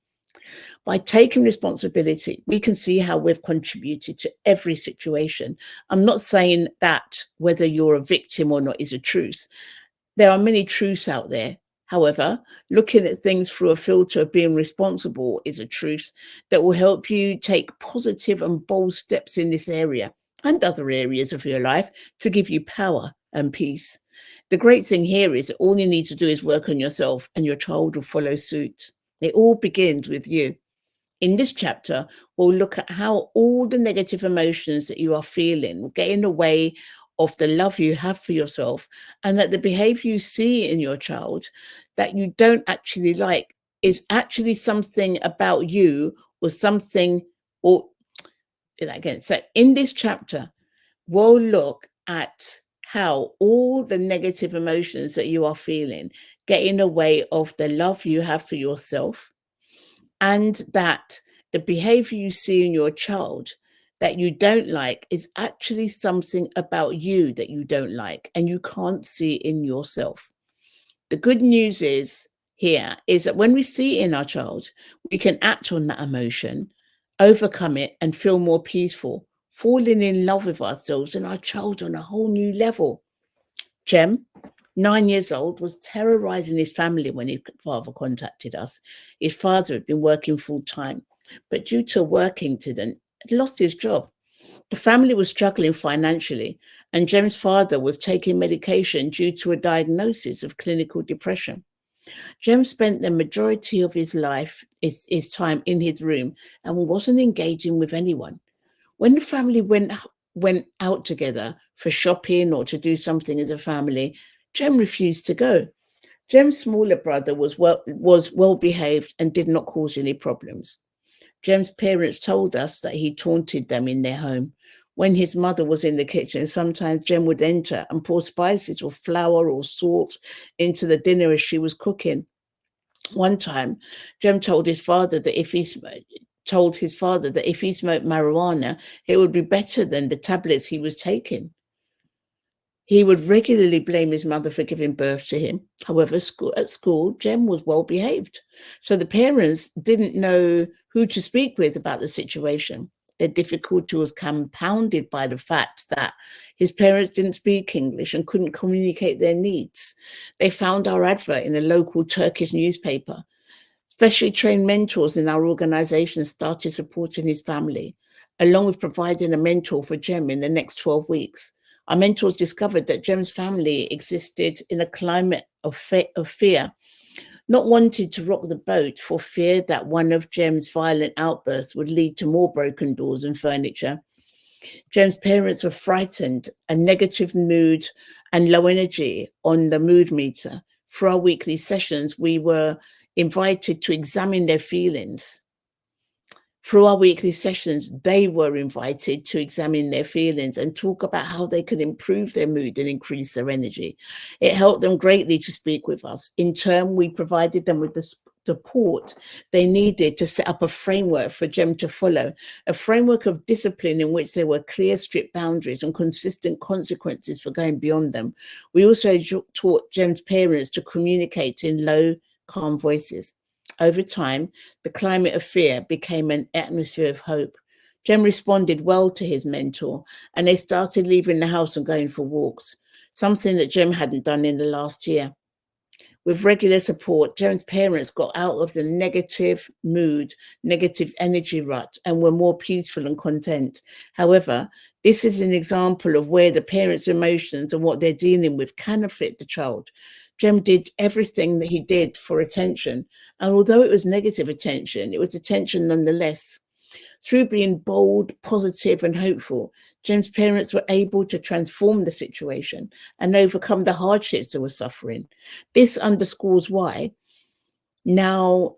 By taking responsibility, we can see how we've contributed to every situation. I'm not saying that whether you're a victim or not is a truth. There are many truths out there. However, looking at things through a filter of being responsible is a truth that will help you take positive and bold steps in this area and other areas of your life to give you power and peace. The great thing here is that all you need to do is work on yourself and your child will follow suit. It all begins with you. In this chapter, we'll look at how all the negative emotions that you are feeling will get in the way of the love you have for yourself, and that the behavior you see in your child that you don't actually like is actually something about you or something, or again. So in this chapter, we'll look at how all the negative emotions that you are feeling get in the way of the love you have for yourself, and that the behavior you see in your child that you don't like is actually something about you that you don't like and you can't see in yourself. The good news is that when we see it in our child, we can act on that emotion, overcome it, and feel more peaceful, falling in love with ourselves and our child on a whole new level. Jem, 9 years old, was terrorizing his family when his father contacted us. His father had been working full time, but due to a work incident, had lost his job. The family was struggling financially, and Jem's father was taking medication due to a diagnosis of clinical depression. Jem spent the majority of his life, his time in his room, and wasn't engaging with anyone. When the family went out together for shopping or to do something as a family, Jem refused to go. Jem's smaller brother was well behaved and did not cause any problems. Jem's parents told us that he taunted them in their home. When his mother was in the kitchen, sometimes Jem would enter and pour spices or flour or salt into the dinner as she was cooking. One time, Jem told his father that if he smoked marijuana, it would be better than the tablets he was taking. He would regularly blame his mother for giving birth to him. However, at school, Jem was well behaved. So the parents didn't know who to speak with about the situation. Their difficulty was compounded by the fact that his parents didn't speak English and couldn't communicate their needs. They found our advert in a local Turkish newspaper. Specially trained mentors in our organization started supporting his family, along with providing a mentor for Jem in the next 12 weeks. Our mentors discovered that Jem's family existed in a climate of fear, not wanting to rock the boat for fear that one of Jem's violent outbursts would lead to more broken doors and furniture. Jem's parents were frightened, a negative mood and low energy on the mood meter. For our weekly sessions, we were invited to examine their feelings. Through our weekly sessions, they were invited to examine their feelings and talk about how they could improve their mood and increase their energy. It helped them greatly to speak with us. In turn, we provided them with the support they needed to set up a framework for Jem to follow, a framework of discipline in which there were clear, strict boundaries and consistent consequences for going beyond them. We also taught Jem's parents to communicate in low, calm voices. Over time, the climate of fear became an atmosphere of hope. Jem responded well to his mentor, and they started leaving the house and going for walks, something that Jem hadn't done in the last year. With regular support, Jem's parents got out of the negative mood, negative energy rut, and were more peaceful and content. However, this is an example of where the parents' emotions and what they're dealing with can affect the child. Jem did everything that he did for attention. And although it was negative attention, it was attention nonetheless. Through being bold, positive, and hopeful, Jem's parents were able to transform the situation and overcome the hardships they were suffering. This underscores why, now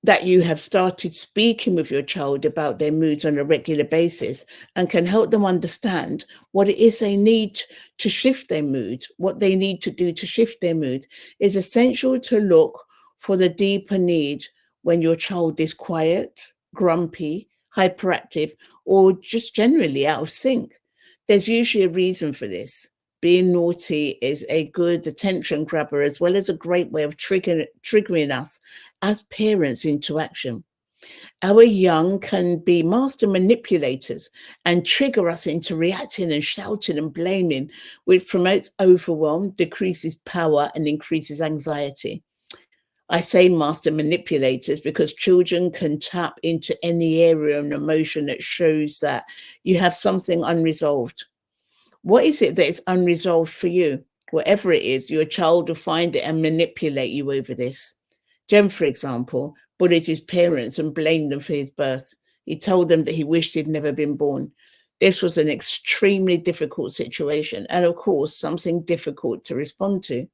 that you have started speaking with your child about their moods on a regular basis and can help them understand what it is they need to shift their mood, what they need to do to shift their mood, is essential to look for the deeper need when your child is quiet, grumpy, hyperactive, or just generally out of sync. There's usually a reason for this. Being naughty is a good attention grabber, as well as a great way of triggering us as parents into action. Our young can be master manipulators and trigger us into reacting and shouting and blaming, which promotes overwhelm, decreases power, and increases anxiety. I say master manipulators because children can tap into any area of emotion that shows that you have something unresolved. What is it that is unresolved for you? Whatever it is, your child will find it and manipulate you over this. Jem, for example, bullied his parents and blamed them for his birth. He told them that he wished he'd never been born. This was an extremely difficult situation and, of course, something difficult to respond to.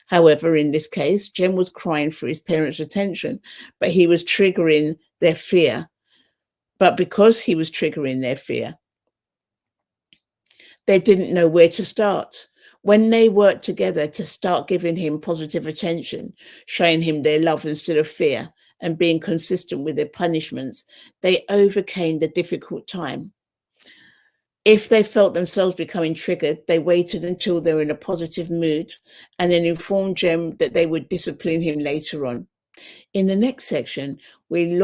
However, in this case, Jem was crying for his parents' attention, but he was triggering their fear. But because he was triggering their fear, they didn't know where to start. When they worked together to start giving him positive attention, showing him their love instead of fear, and being consistent with their punishments, they overcame the difficult time. If they felt themselves becoming triggered, they waited until they were in a positive mood and then informed Jem that they would discipline him later on. In the next section, we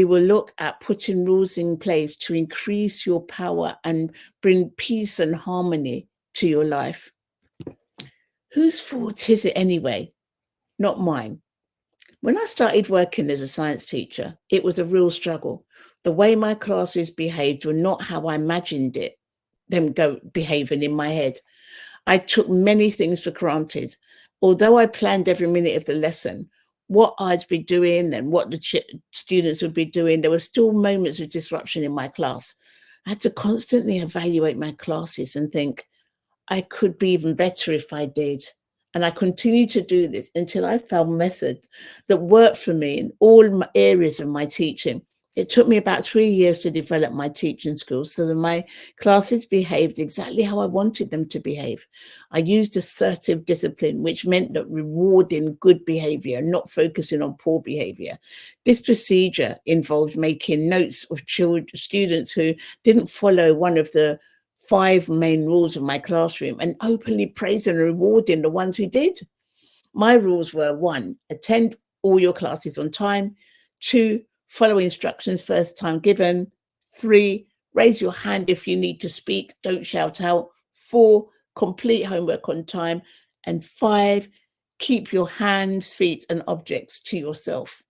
will look at putting rules in place to increase your power and bring peace and harmony to your life. Whose fault is it anyway? Not mine. When I started working as a science teacher, it was a real struggle. The way my classes behaved were not how I imagined them behaving in my head. I took many things for granted. Although I planned every minute of the lesson, what I'd be doing and what the students would be doing, there were still moments of disruption in my class. I had to constantly evaluate my classes and think, I could be even better if I did. And I continued to do this until I found a method that worked for me in all areas of my teaching. It took me about 3 years to develop my teaching skills so that my classes behaved exactly how I wanted them to behave. I used assertive discipline, which meant that rewarding good behavior, not focusing on poor behavior. This procedure involved making notes of students who didn't follow one of the 5 main rules of my classroom and openly praising and rewarding the ones who did. My rules were: 1, attend all your classes on time; 2, follow instructions first time given; 3, raise your hand if you need to speak, don't shout out. 4, complete homework on time. And 5, keep your hands, feet, and objects to yourself.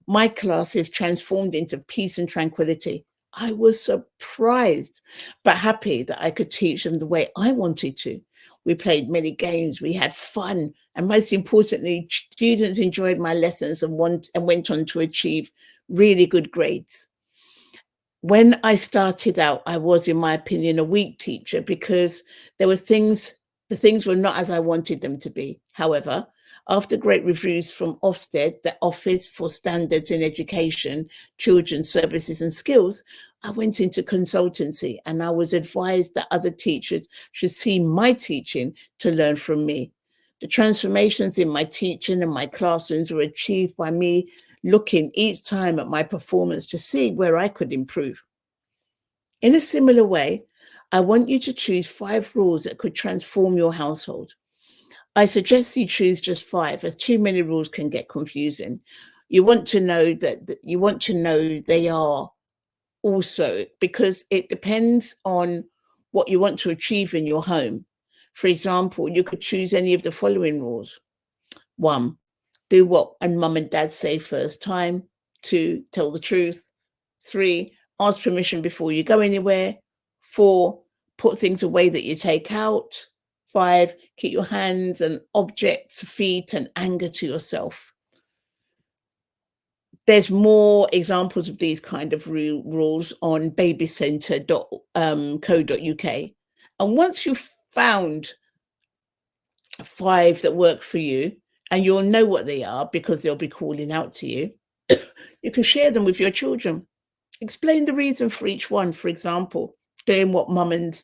My classes transformed into peace and tranquility. I was surprised, but happy that I could teach them the way I wanted to. We played many games, we had fun, and most importantly, students enjoyed my lessons and went on to achieve really good grades. When I started out, I was, in my opinion, a weak teacher because there were the things were not as I wanted them to be. However, after great reviews from Ofsted, the Office for Standards in Education, Children's Services and Skills, I went into consultancy and I was advised that other teachers should see my teaching to learn from me. The transformations in my teaching and my classrooms were achieved by me looking each time at my performance to see where I could improve. In a similar way, I want you to choose 5 rules that could transform your household. I suggest you choose just 5, as too many rules can get confusing. You want to know they are also, because it depends on what you want to achieve in your home. For example, you could choose any of the following rules. 1, do what and mum and dad say first time. 2, tell the truth. 3, ask permission before you go anywhere. 4, put things away that you take out. 5, keep your hands and objects, feet, and anger to yourself. There's more examples of these kind of rules on babycenter.co.uk. And once you've found 5 that work for you, and you'll know what they are because they'll be calling out to you, you can share them with your children. Explain the reason for each one. For example, doing what mum and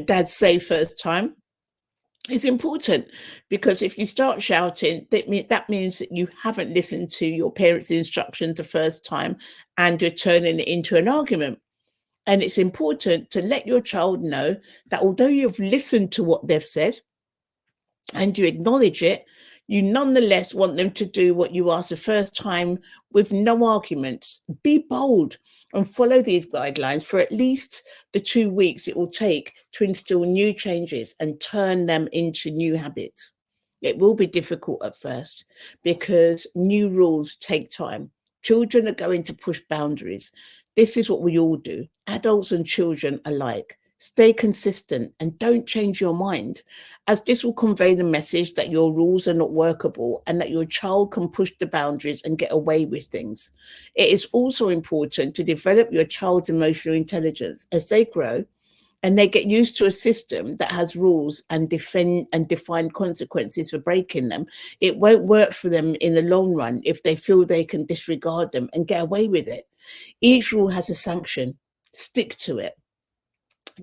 dad say first time is important, because if you start shouting, that means that you haven't listened to your parents' instructions the first time and you're turning it into an argument. And it's important to let your child know that although you've listened to what they've said and you acknowledge it, you nonetheless want them to do what you asked the first time with no arguments. Be bold and follow these guidelines for at least the 2 weeks it will take to instill new changes and turn them into new habits. It will be difficult at first because new rules take time. Children are going to push boundaries. This is what we all do, adults and children alike. Stay consistent and don't change your mind, as this will convey the message that your rules are not workable and that your child can push the boundaries and get away with things. It is also important to develop your child's emotional intelligence as they grow and they get used to a system that has rules and defined consequences for breaking them. It won't work for them in the long run if they feel they can disregard them and get away with it. Each rule has a sanction. Stick to it.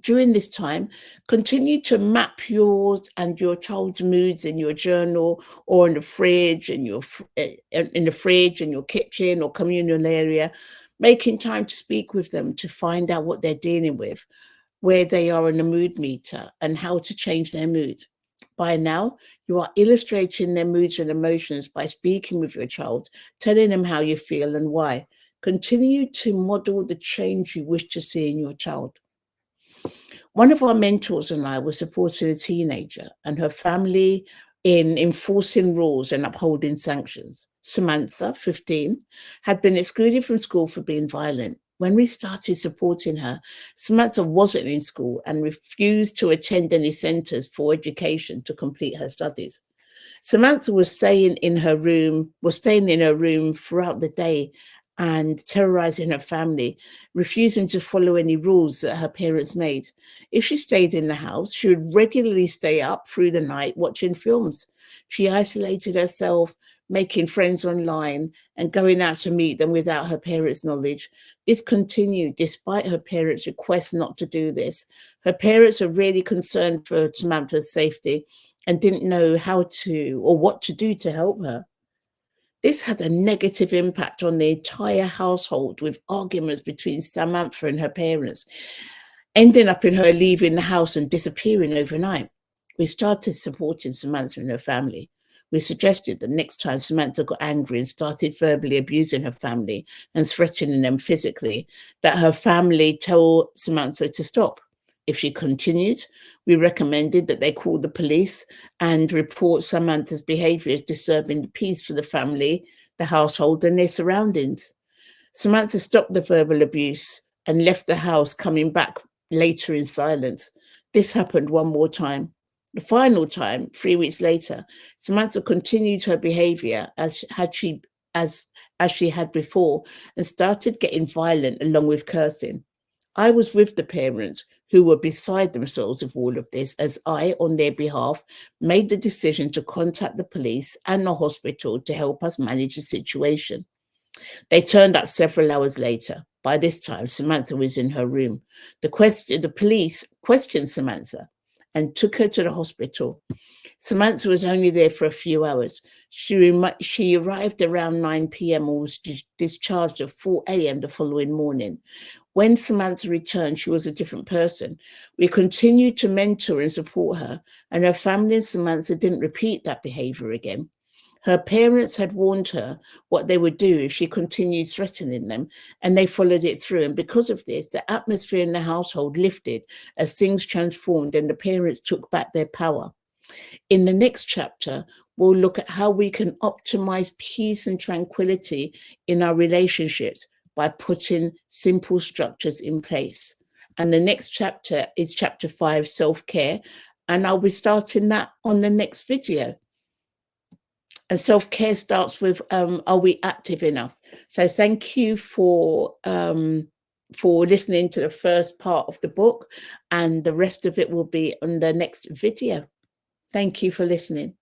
During this time, continue to map yours and your child's moods in your journal or in the fridge, in your kitchen or communal area, making time to speak with them to find out what they're dealing with, where they are in the mood meter, and how to change their mood. By now, you are illustrating their moods and emotions by speaking with your child, telling them how you feel and why. Continue to model the change you wish to see in your child. One of our mentors and I were supporting a teenager and her family in enforcing rules and upholding sanctions. Samantha, 15, had been excluded from school for being violent. When we started supporting her, Samantha wasn't in school and refused to attend any centres for education to complete her studies. Samantha was staying in her room throughout the day and terrorizing her family, refusing to follow any rules that her parents made. If she stayed in the house, she would regularly stay up through the night watching films. She isolated herself, making friends online and going out to meet them without her parents' knowledge. This continued despite her parents' requests not to do this. Her parents were really concerned for Samantha's safety and didn't know how to or what to do to help her. This had a negative impact on the entire household, with arguments between Samantha and her parents, ending up in her leaving the house and disappearing overnight. We started supporting Samantha and her family. We suggested that next time Samantha got angry and started verbally abusing her family and threatening them physically, that her family tell Samantha to stop. If she continued, we recommended that they call the police and report Samantha's behaviour as disturbing the peace for the family, the household, and their surroundings. Samantha stopped the verbal abuse and left the house, coming back later in silence. This happened one more time. The final time, 3 weeks later, Samantha continued her behaviour as she had before and started getting violent along with cursing. I was with the parents who were beside themselves with all of this as I, on their behalf, made the decision to contact the police and the hospital to help us manage the situation. They turned up several hours later. By this time, Samantha was in her room. The police questioned Samantha and took her to the hospital. Samantha was only there for a few hours. She arrived around 9 p.m. and was discharged at 4 a.m. the following morning. When Samantha returned, she was a different person. We continued to mentor and support her, and her family and Samantha didn't repeat that behavior again. Her parents had warned her what they would do if she continued threatening them, and they followed it through. And because of this, the atmosphere in the household lifted as things transformed and the parents took back their power. In the next chapter, we'll look at how we can optimize peace and tranquility in our relationships by putting simple structures in place. And the next chapter is chapter 5, self-care. And I'll be starting that on the next video. And self-care starts with, are we active enough? So thank you for listening to the first part of the book, and the rest of it will be on the next video. Thank you for listening.